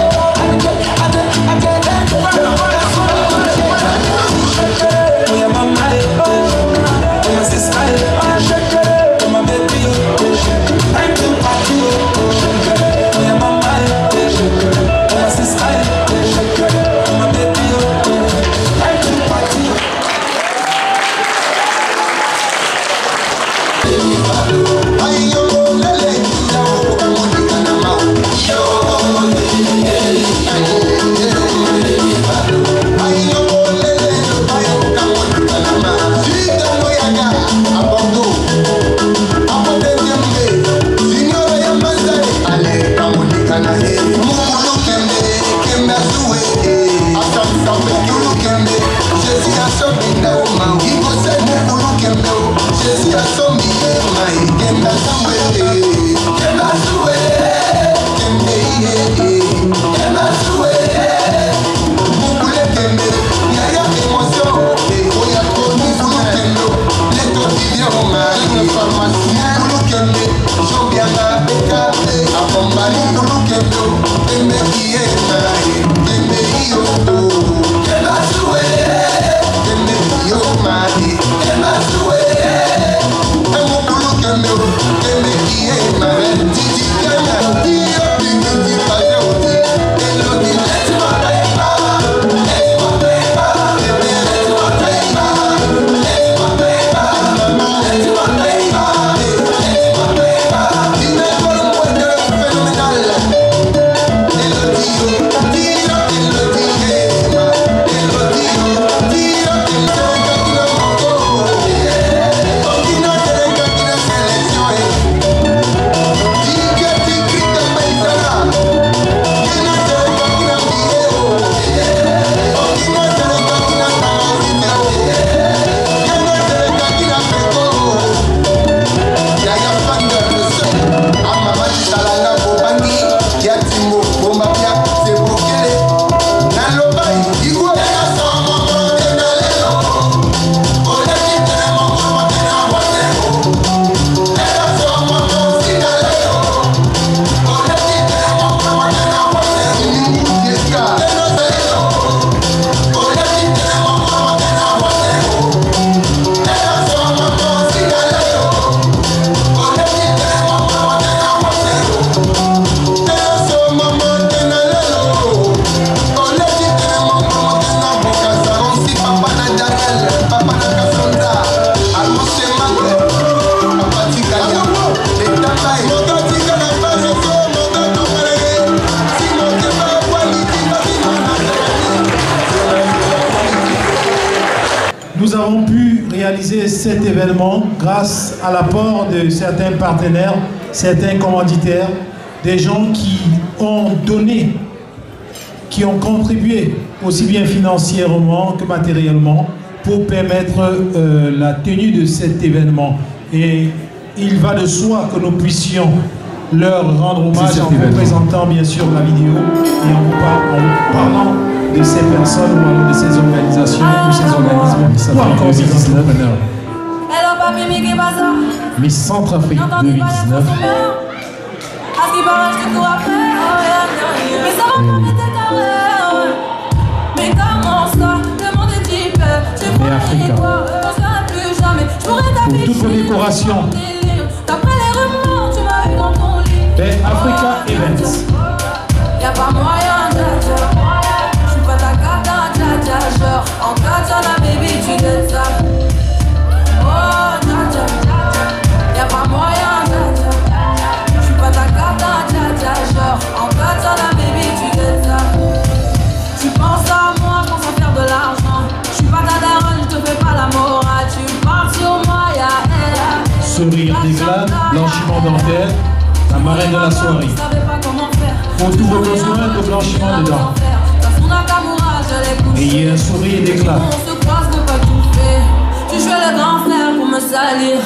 Nous avons pu réaliser cet événement grâce à l'apport de certains partenaires, certains commanditaires, des gens qui ont donné, qui ont contribué aussi bien financièrement que matériellement pour permettre la tenue de cet événement. Et il va de soi que nous puissions leur rendre hommage en vous présentant bien sûr la vidéo et en vous parlant de ces personnes ou alors de ces organisations ou ces organismes ou encore ces entrepreneurs. Miss Centrafrique 2019. Et Africa. Pour toutes vos décorations. Et Africa Events. Y'a pas moyen de j'suis pas ta cata, dja genre en katana baby tu donnes ça. Oh dja y'a pas moyen de j'suis pas ta cata, dja genre en katana baby tu donnes ça. Tu penses à moi pour s'en faire de l'argent. J'suis pas ta daronne, j'te fais pas la morale. Tu parles sur moi, y'a elle. Sourire d'éclat, blanchiment dentaire. La marraine de la soirée. Pour tous vos besoins de blanchiment dedans. Ayez un sourire d'éclat. On se croise de pas tout faire. Tu joues le grand frère pour me salir.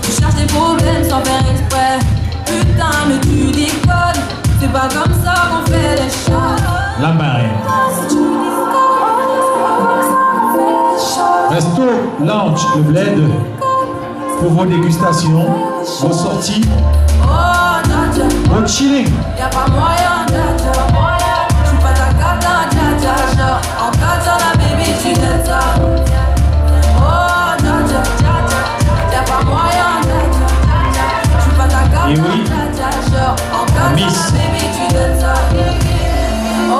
Tu cherches des problèmes sans faire exprès. Putain mais tu déconnes. C'est pas comme ça qu'on fait les choses. La marraine. Resto Lounge, le bled. Pour vos dégustations, vos sorties. Au chilling. Y'a pas moyen j'suis pas ta cata, dja genre en katana baby tu donnes ça. Oh y'a pas moyen j'suis pas ta cata, dja genre en katana baby tu donnes ça. Oh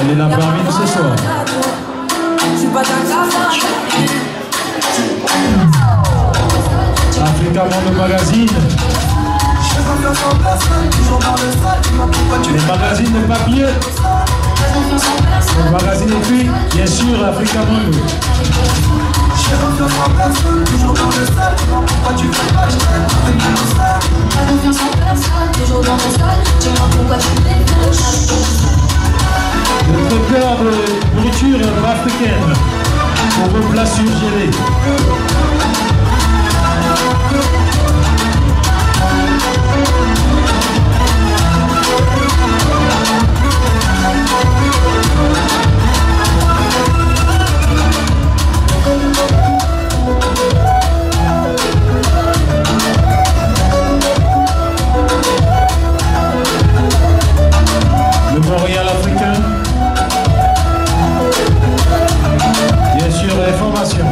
elle est là parmi nous ce soir. J'suis pas ta cata. Africa Monde Magazine. Les magazines de papier. Le magazine écrit, bien sûr, Africa Monde. Notre cœur de nourriture africaine pour vos plats surgelés. Le Montréal africain. Bien sûr, l'information.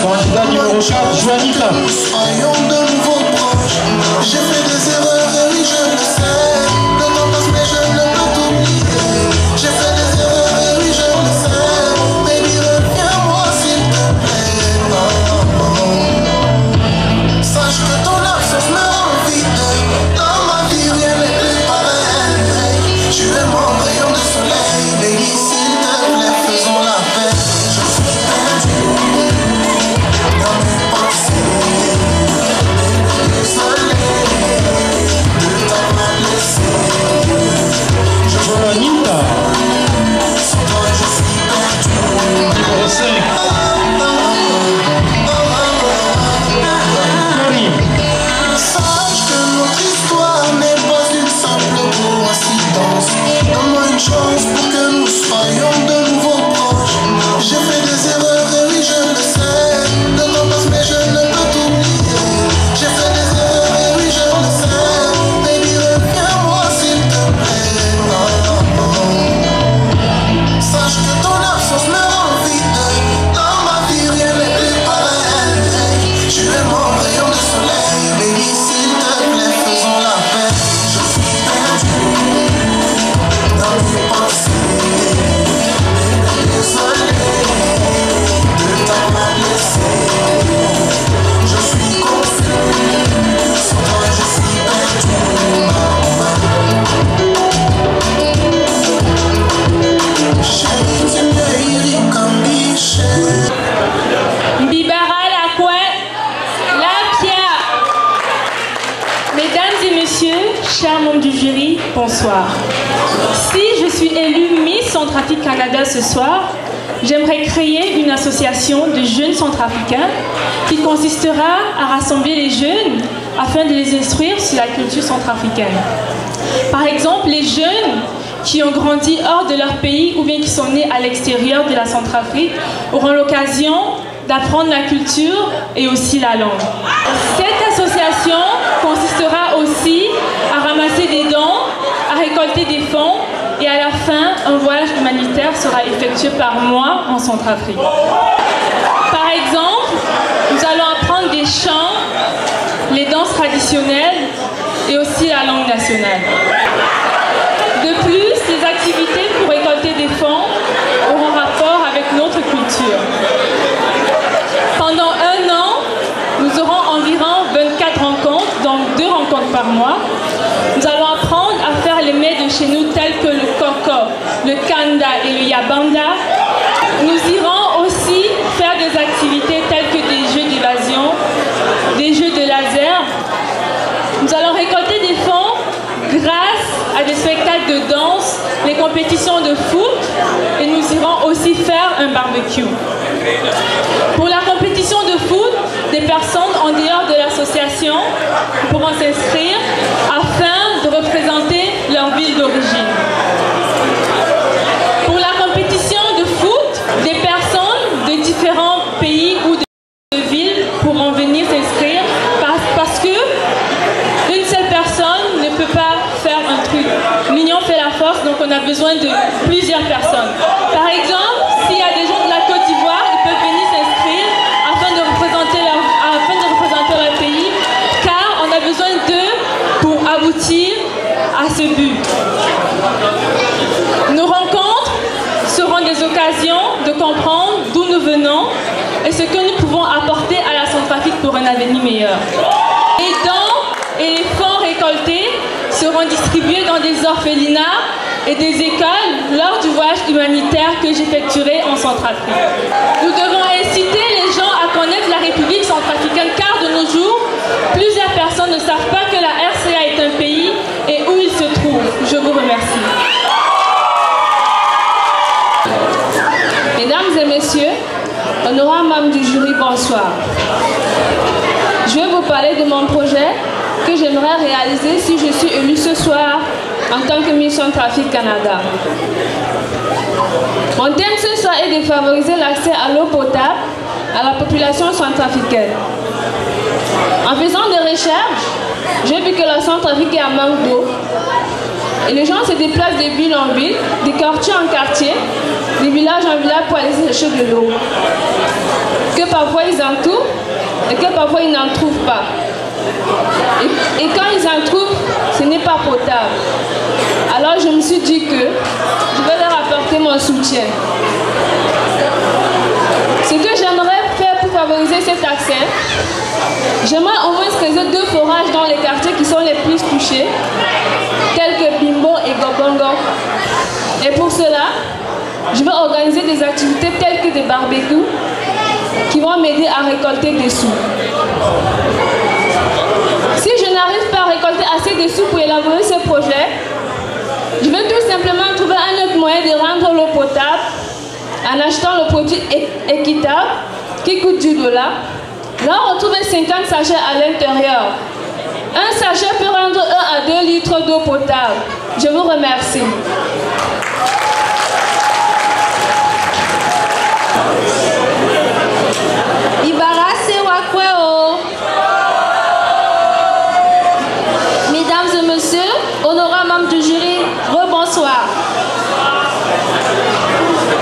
Candidat numéro 4, Joanita. Soyons de nouveau proches. J'ai fait des erreurs, et oui, je le sais. Le temps passe, mais je ne peux t'oublier. J'ai fait des erreurs, et oui, je le sais. Baby, reviens-moi s'il te plaît. Oh, oh, oh. Sache que ton absence me rend vide. Dans ma vie, rien n'est plus pareil. Tu es mon rayon de soleil. Baby, s'il te plaît, faisons la paix. Je suis perdu dans mes pensées. Désolé de t'avoir laissé. Je veux Anita. sans toi, je suis perdu. Numéro 5. Sache que notre histoire n'est pas une simple coïncidence. Donne-moi une chance pour que nous soyons de nouveau proches. J'ai fait des erreurs, et oui, je le sais. Le temps passe, mais je ne peux t'oublier. J'ai fait des erreurs, et oui, je le sais. Baby, reviens-moi s'il te plaît. Oh, oh, oh. Sache que ton absence me rend vide. Dans ma vie, rien n'est plus pareil. Tu es mon rayon de soleil. Baby, s'il te plaît, faisons la paix. Je suis perdu dans mes pensées. Désolé de t'avoir laissé. Je suis confus. Sans toi, je suis perdu. Chérie, tu me comme Michel. Bibara la coin, la pierre. Mesdames et messieurs, chers membres du jury, bonsoir. Si je suis élue Miss Centrafrique Canada ce soir, j'aimerais créer une association de jeunes centrafricains qui consistera à rassembler les jeunes afin de les instruire sur la culture centrafricaine. Par exemple, les jeunes qui ont grandi hors de leur pays ou bien qui sont nés à l'extérieur de la Centrafrique auront l'occasion d'apprendre la culture et aussi la langue. Cette association consistera aussi à ramasser des dons, à récolter des fonds et à la fin, un voyage humanitaire sera effectué par moi en Centrafrique. Par exemple, nous allons apprendre des chants, les danses traditionnelles et aussi la langue nationale. De plus, les activités pour récolter des fonds auront rapport avec notre culture. Pendant un an, nous aurons environ 24 rencontres, donc 2 rencontres par mois. Nous allons apprendre à faire les mets de chez nous tels que le koko, le kanda et le yabanda. Nous irons aussi faire des activités telles que des jeux d'évasion, des jeux de laser. Nous allons récolter des fonds grâce à des spectacles de danse, les compétitions de foot et nous irons aussi faire un barbecue. Pour la compétition de foot, des personnes en dehors de l'association pourront s'inscrire afin de représenter leur ville d'origine. Pour la compétition de foot, des personnes de différents pays ou de villes pourront venir s'inscrire parce que une seule personne ne peut pas faire un truc. L'union fait la force, donc on a besoin de plusieurs personnes. Par exemple, s'il y a des gens de la Côte d'Ivoire, ils peuvent venir s'inscrire afin de représenter leur pays, car on a besoin d'eux pour aboutir à ce but. Nos rencontres seront des occasions de comprendre d'où nous venons et ce que nous pouvons apporter à la Centrafrique pour un avenir meilleur. Les dons et les fonds récoltés seront distribués dans des orphelinats et des écoles lors du voyage humanitaire que j'effectuerai en Centrafrique. Nous devons inciter les gens à connaître la République centrafricaine car de nos jours, plusieurs personnes ne savent pas que la RCA est un pays et où il se trouve. Je vous remercie. Mesdames et messieurs, honorables membres du jury, bonsoir. Je vais vous parler de mon projet que j'aimerais réaliser si je suis élue ce soir en tant que Miss Centrafrique Canada. Mon thème ce soir est de favoriser l'accès à l'eau potable à la population centrafricaine. En faisant des recherches, j'ai vu que la Centrafrique est en manque d'eau. Et les gens se déplacent de ville en ville, de quartier en quartier, de village en village pour aller chercher de l'eau. que parfois ils en trouvent et que parfois ils n'en trouvent pas. Et quand ils en trouvent, ce n'est pas potable. Alors je me suis dit que je vais leur apporter mon soutien. Ce que j'aimerais faire pour favoriser cet accès, j'aimerais au moins creuser 2 forages dans les quartiers qui sont les plus touchés, tels que Bimbo et Gobongo. Et pour cela, je vais organiser des activités telles que des barbecues qui vont m'aider à récolter des sous. Si je n'arrive pas à récolter assez de sous pour élaborer ce projet, je vais tout simplement trouver un autre moyen de rendre l'eau potable en achetant le produit équitable qui coûte $10. Là, on retrouve 50 sachets à l'intérieur. Un sachet peut rendre 1 à 2 litres d'eau potable. Je vous remercie. Mesdames et messieurs, honorables membres du jury, rebonsoir.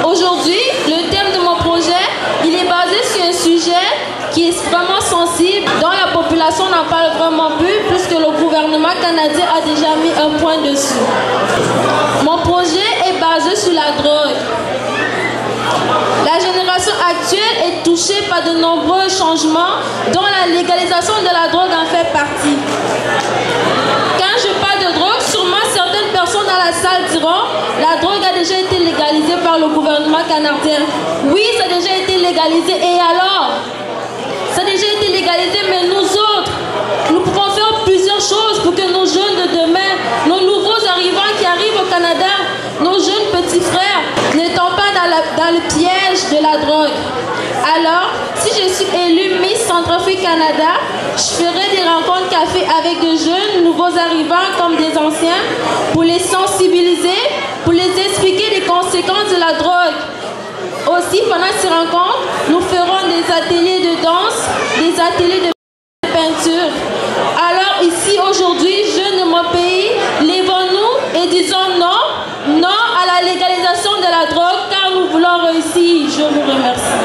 Aujourd'hui, le thème de mon projet, il est basé sur un sujet qui est vraiment sensible, dont la population n'en parle vraiment plus, puisque le gouvernement canadien a déjà mis un point dessus. Mon projet est basé sur la drogue. La génération actuelle est touchée par de nombreux changements, dont la légalisation de la drogue en fait partie. Quand je parle de drogue, sûrement certaines personnes dans la salle diront « La drogue a déjà été légalisée par le gouvernement canadien. » Oui, ça a déjà été légalisé. Et alors? Ça a déjà été légalisé, mais nous autres, nous pouvons faire plusieurs choses pour que nos jeunes de demain, nos nouveaux arrivants qui arrivent au Canada, nos jeunes petits frères, ne tombent pas dans le piège de la drogue. Alors, si je suis élue Miss Centrafrique Canada, je ferai des rencontres café avec des jeunes, nouveaux arrivants comme des anciens, pour les sensibiliser, pour les expliquer les conséquences de la drogue. Aussi, pendant ces rencontres, nous ferons des ateliers de danse, des ateliers de peinture. Alors ici, aujourd'hui, jeunes de mon pays, lèvons-nous et disons non, non à la légalisation de la drogue, car nous voulons réussir. Je vous remercie.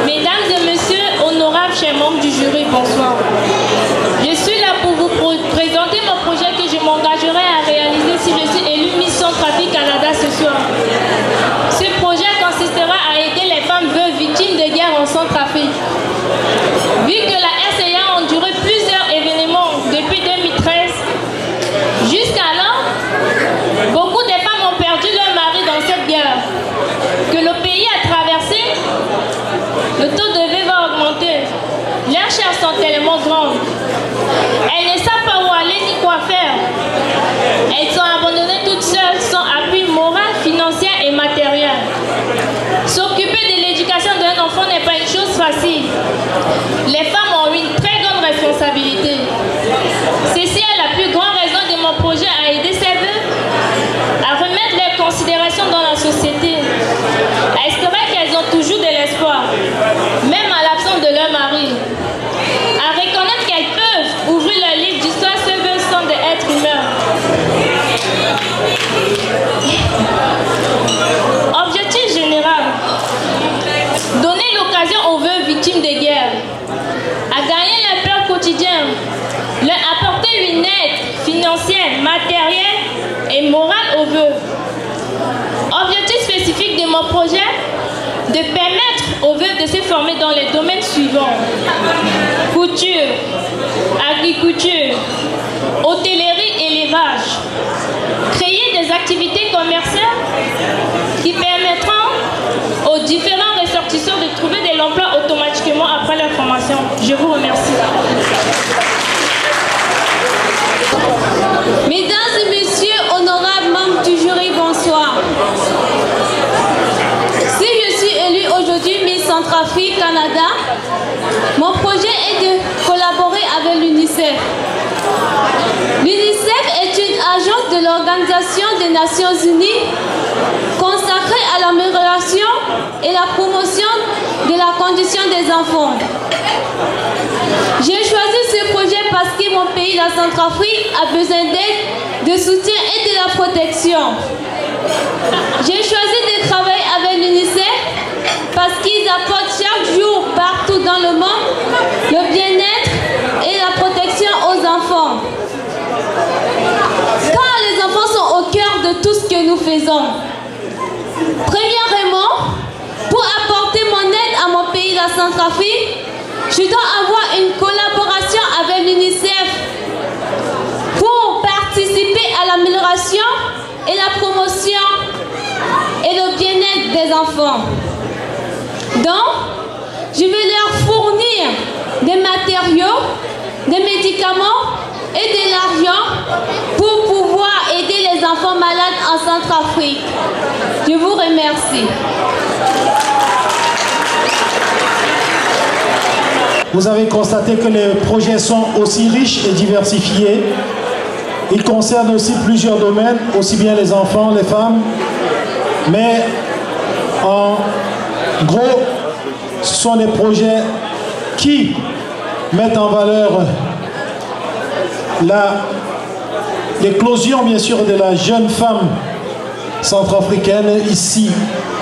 Mesdames et messieurs, honorables chers membres du jury, bonsoir. Je suis là pour vous présenter mon projet que je m'engagerai à réaliser si je suis élue Miss Centrafrique Canada ce soir. Ce projet consistera à aider les femmes veuves victimes de guerre en Centrafrique. Vu que la SCA a enduré plusieurs événements depuis 2013, jusqu'alors, beaucoup de femmes ont perdu leur mari dans cette guerre que le pays a traversée. Le taux de vie va augmenter. Leurs chairs sont tellement grandes. Elles ne savent pas où aller ni quoi faire. Elles sont abandonnées toutes seules, sans appui moral, financier et matériel. S'occuper de l'éducation d'un enfant n'est pas une chose facile. Les femmes ont une très grande responsabilité. Ceci est la plus grande raison de mon projet à aider ces veuves à remettre leurs considérations dans la société, à espérer qu'elles ont toujours de l'espoir, même à l'absence de leur mari, à reconnaître qu'elles peuvent ouvrir leur livre d'histoire ce veuves sont des êtres humains. Objectif général: donner l'occasion aux veuves victimes de guerre à gagner leur peur quotidien, leur apporter une aide financière, matérielle et morale aux veuves. Objectif spécifique de mon projet: de permettre aux veuves de se former dans les domaines suivants: couture, agriculture, hôtellerie, élevage. Créer des activités commerciales qui permettront aux différents ressortissants de trouver de l'emploi automatiquement après leur formation. Je vous remercie. Mesdames et messieurs, honorables membres du jury, bonsoir. Si je suis élue aujourd'hui Miss Centrafrique Canada, mon projet est de collaborer avec l'UNICEF. L'UNICEF est une agence de l'Organisation des Nations Unies consacrée à l'amélioration et la promotion de la condition des enfants. J'ai choisi ce projet parce que mon pays, la Centrafrique, a besoin d'aide, de soutien et de la protection. J'ai choisi de présente. Premièrement, pour apporter mon aide à mon pays, la Centrafrique, je dois avoir une collaboration avec l'UNICEF pour participer à l'amélioration et la promotion et le bien-être des enfants. Donc, je vais leur fournir des matériaux, des médicaments et de l'argent pour pouvoir aider les enfants malades en Centrafrique. Je vous remercie. Vous avez constaté que les projets sont aussi riches et diversifiés. Ils concernent aussi plusieurs domaines, aussi bien les enfants, les femmes. Mais en gros, ce sont des projets qui mettent en valeur l'éclosion, bien sûr, de la jeune femme centrafricaine ici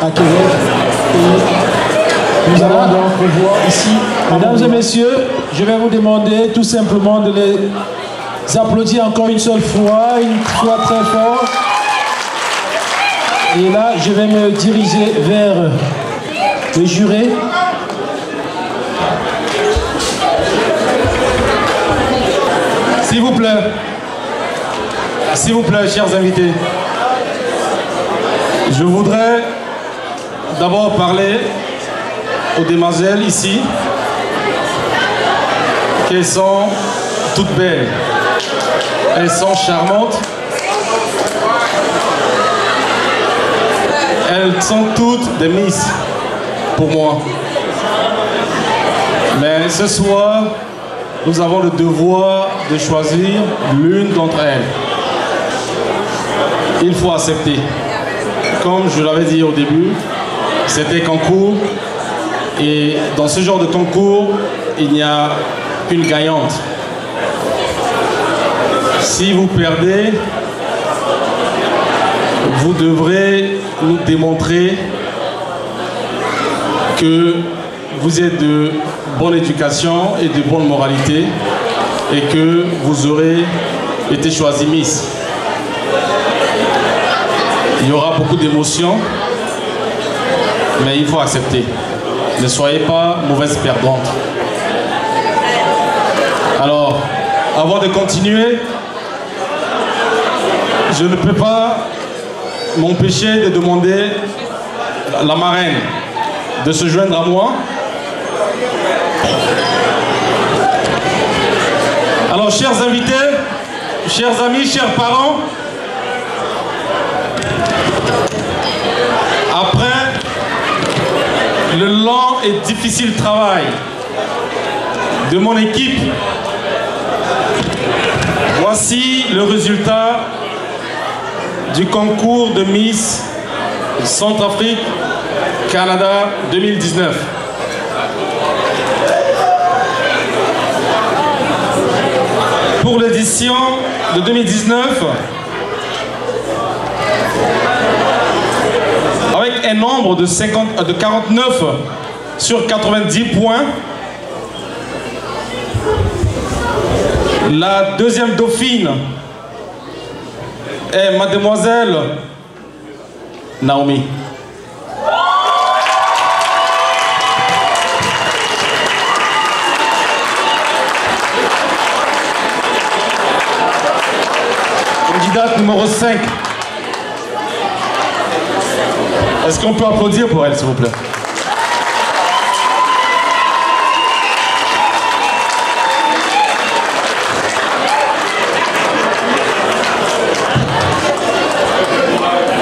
à Québec. Et nous allons donc revoir ici. Mesdames et messieurs, je vais vous demander tout simplement de les applaudir encore une seule fois très fort. Et là, je vais me diriger vers les jurés. S'il vous plaît, chers invités, je voudrais d'abord parler aux demoiselles ici, qui sont toutes belles. Elles sont charmantes. Elles sont toutes des Miss pour moi. Mais ce soir, nous avons le devoir de choisir l'une d'entre elles. Il faut accepter. Comme je l'avais dit au début, c'était concours. Et dans ce genre de concours, il n'y a qu'une gagnante. Si vous perdez, vous devrez nous démontrer que vous êtes de bonne éducation et de bonne moralité et que vous aurez été choisi Miss. Il y aura beaucoup d'émotions, mais il faut accepter. Ne soyez pas mauvaise perdante. Alors, avant de continuer, je ne peux pas m'empêcher de demander à la marraine de se joindre à moi. Alors, chers invités, chers amis, chers parents, après le lent et difficile travail de mon équipe, voici le résultat du concours de Miss Centrafrique Canada 2019. Pour l'édition de 2019, avec un nombre de 49 sur 90 points, la deuxième dauphine est Mademoiselle Naomi. Candidate numéro 5. Est-ce qu'on peut applaudir pour elle, s'il vous plaît?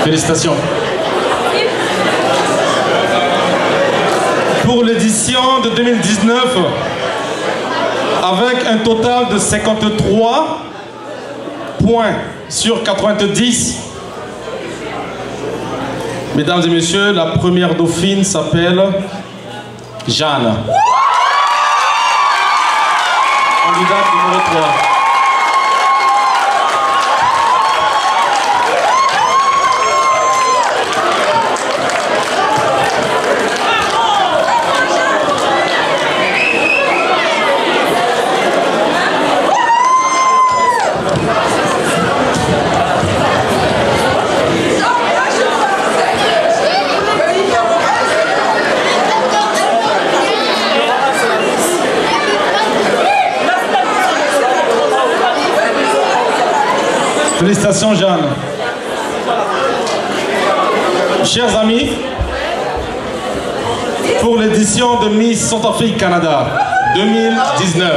Félicitations. Pour l'édition de 2019, avec un total de 53 points sur 90, mesdames et messieurs, la première dauphine s'appelle Jeanne. Candidate numéro 3. Félicitations Jeanne. Chers amis, pour l'édition de Miss Centrafrique Canada 2019,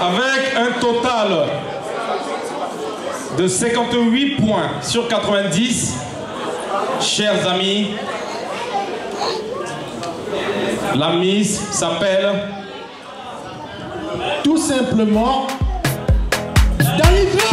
avec un total de 58 points sur 90, chers amis, la Miss s'appelle tout simplement Danitra.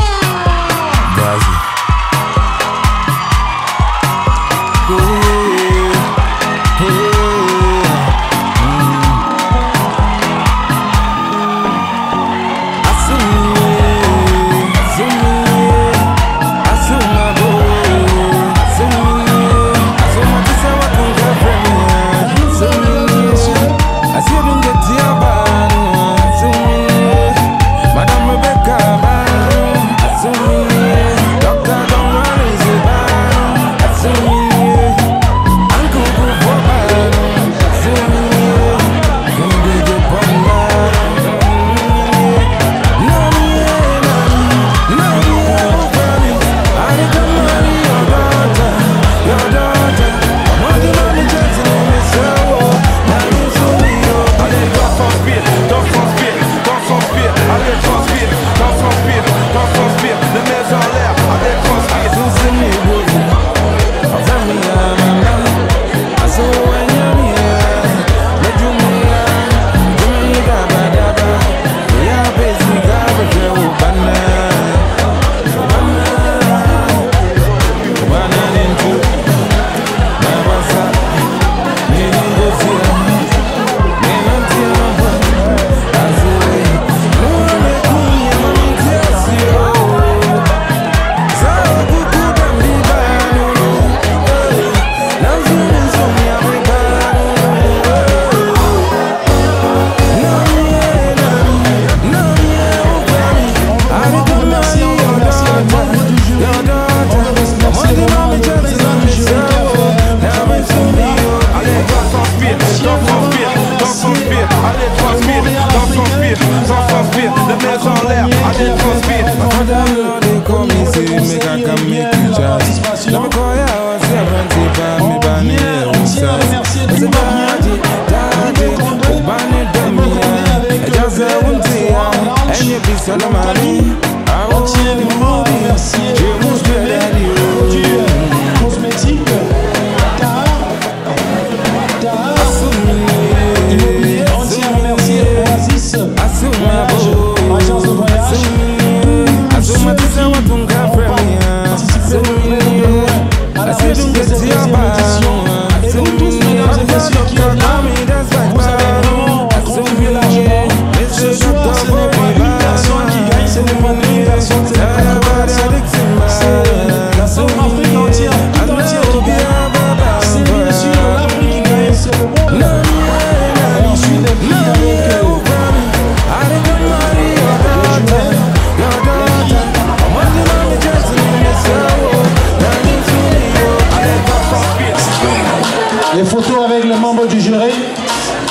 Les photos avec le membre du jury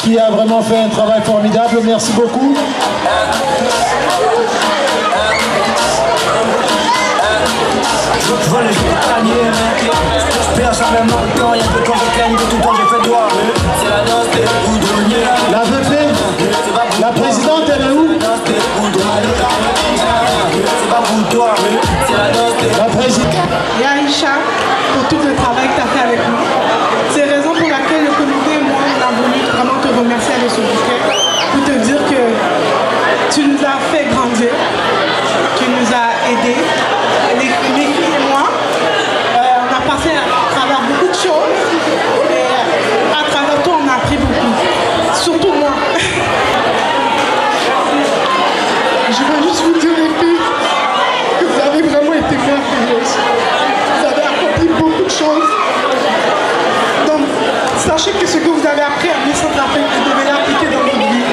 qui a vraiment fait un travail formidable. Merci beaucoup. Je vois les jours gagner, je perds jamais mon temps, y'a peu quand je gagne, tout le temps j'ai fait droit. C'est la danse des poudronniers. La VP, la présidente, elle est où? C'est pas pour toi, c'est la danse des la présidente. Et Aïcha, pour tout le travail que tu as fait avec nous. C'est la raison pour laquelle le comité et moi, on a voulu vraiment te remercier avec ce bouquet, pour te dire que tu nous as fait grandir, tu nous as aidés. Les filles et moi, on a passé à travers beaucoup de choses et à travers toi, on a appris beaucoup. Surtout moi. Je veux juste vous dire, les filles, que vous avez vraiment été merveilleuses. Vous avez accompli beaucoup de choses. Donc, sachez que ce que vous avez appris à Miss Centrafrique, vous devez l'appliquer dans votre vie.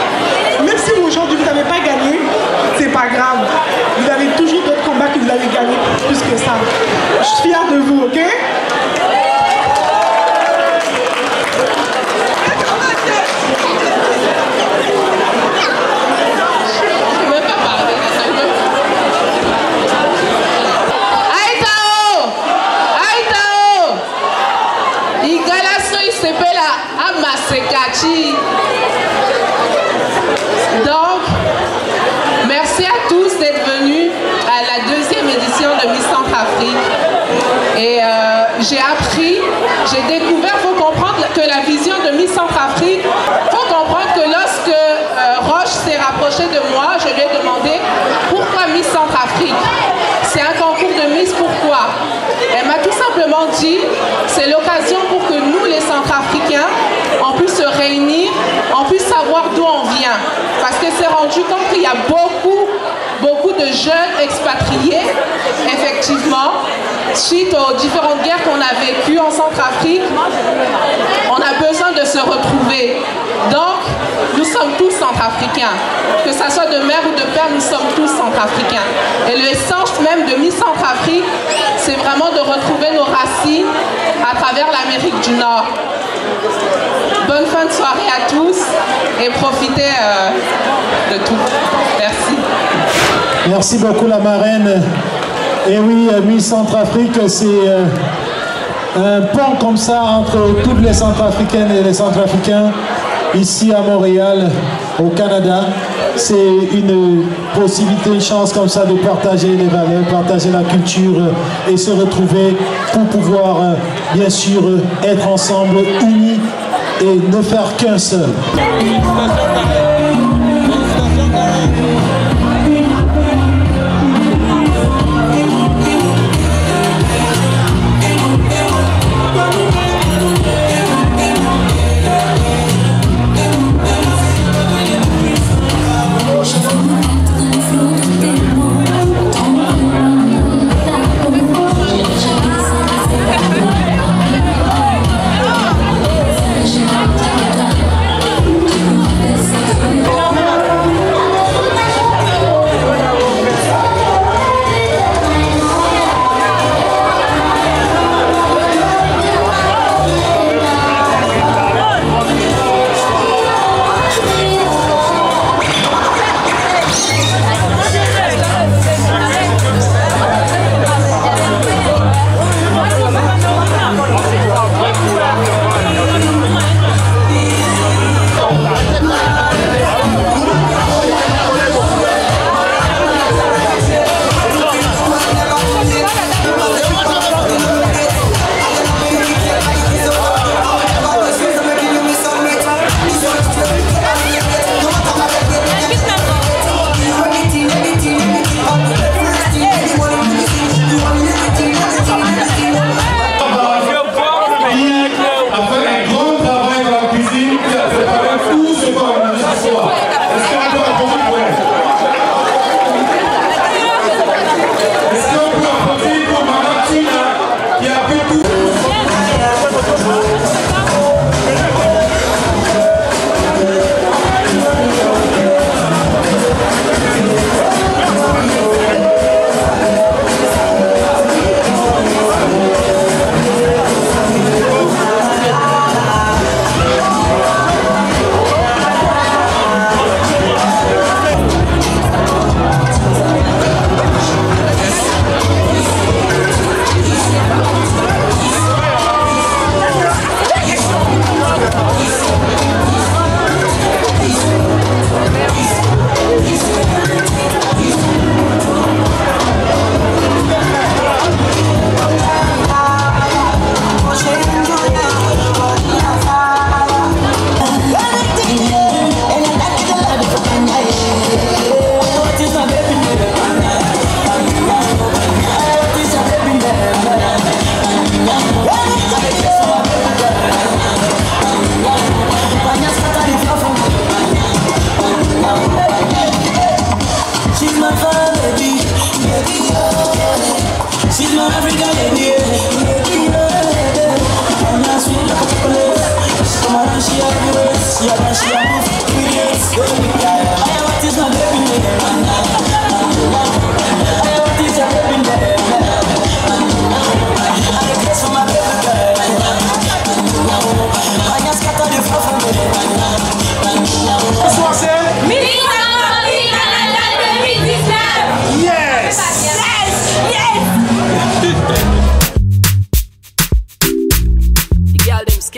Même si aujourd'hui vous n'avez pas gagné, c'est pas grave. Vous avez toujours d'autres combats que vous avez gagnés plus que ça. Je suis fière de vous, ok? sepela amasekati. Donc, merci à tous d'être venus à la deuxième édition de Miss Centrafrique. Et j'ai appris, j'ai découvert, il faut comprendre que la vision de Miss Centrafrique, il faut comprendre que lorsque Roche s'est rapproché de moi, je lui ai demandé pourquoi Miss Centrafrique. C'est un concours de Miss, pourquoi? Elle m'a tout simplement dit, c'est l'occasion pour que nous, les Centrafricains, on puisse se réunir, on puisse savoir d'où on vient. Parce que c'est rendu compte qu'il y a beaucoup de jeunes expatriés, effectivement, suite aux différentes guerres qu'on a vécues en Centrafrique, on a besoin de se retrouver. Donc, nous sommes tous centrafricains. Que ça soit de mère ou de père, nous sommes tous centrafricains. Et l'essence même de Miss Centrafrique, c'est vraiment de retrouver nos racines à travers l'Amérique du Nord. Bonne fin de soirée à tous et profitez de tout. Merci. Merci beaucoup la marraine. Et oui, Miss Centrafrique, c'est un pont comme ça entre toutes les Centrafricaines et les Centrafricains ici à Montréal, au Canada. C'est une possibilité, une chance comme ça de partager les valeurs, partager la culture et se retrouver pour pouvoir, bien sûr, être ensemble, unis et ne faire qu'un seul.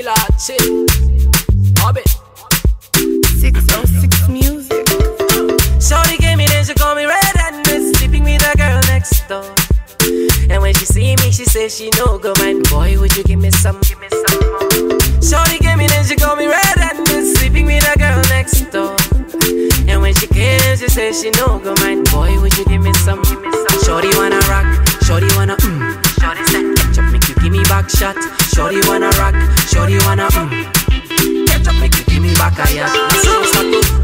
Versace. Orbit. 606 music. Shorty gave me then she call me red-handed, sleeping with a girl next door. And when she see me, she says she no go mind. Boy, would you give me some more? Shorty gave me then she call me red-handed, sleeping with a girl next door. And when she came, she says she no go mind. Boy, would you give me some? Shorty wanna rock, shorty wanna Shorty said ketchup make you give me back shot. Shorty wanna rock, shorty wanna ketchup make you give me back a yacht.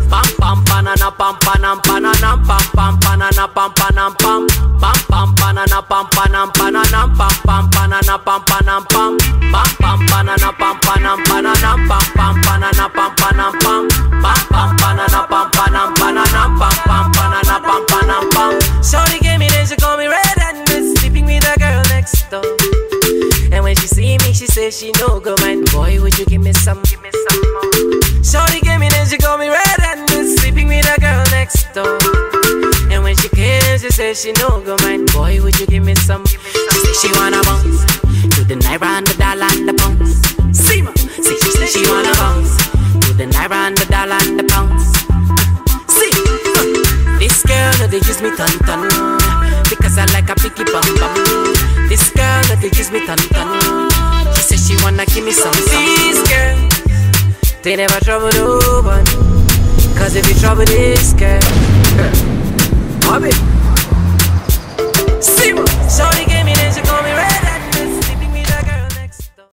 Pam pam banana pam panam pananam pam pam banana pam panam pam pam pam banana pam panam pananam pam pam banana pam panam pam pam pam banana pam panam pananam pam pam banana pam panam pam pam pam banana pam panam pananam pam pam banana pam panam pam. Shorty gave me then she call me red-handed, sleeping with a girl next door. And when she see me, she says she no go mind. Boy, would you give me some more? Shorty gave me then she call me red-handed, sleeping with a girl next door. And when she came, she says she no go mind. Boy, would you give me some? She said she wanna bounce to the naira and the dollar and the pounds. See ma, see she said she wanna bounce to the naira and the dollar and the pounds. See, this girl no they use me ton because I like a picky bum bum. This girl no they use me ton. She said she wanna give me some. This girl, they never trouble nobody, cause if you trouble this girl, Bobby. See what? Shorty gave me then she call me red.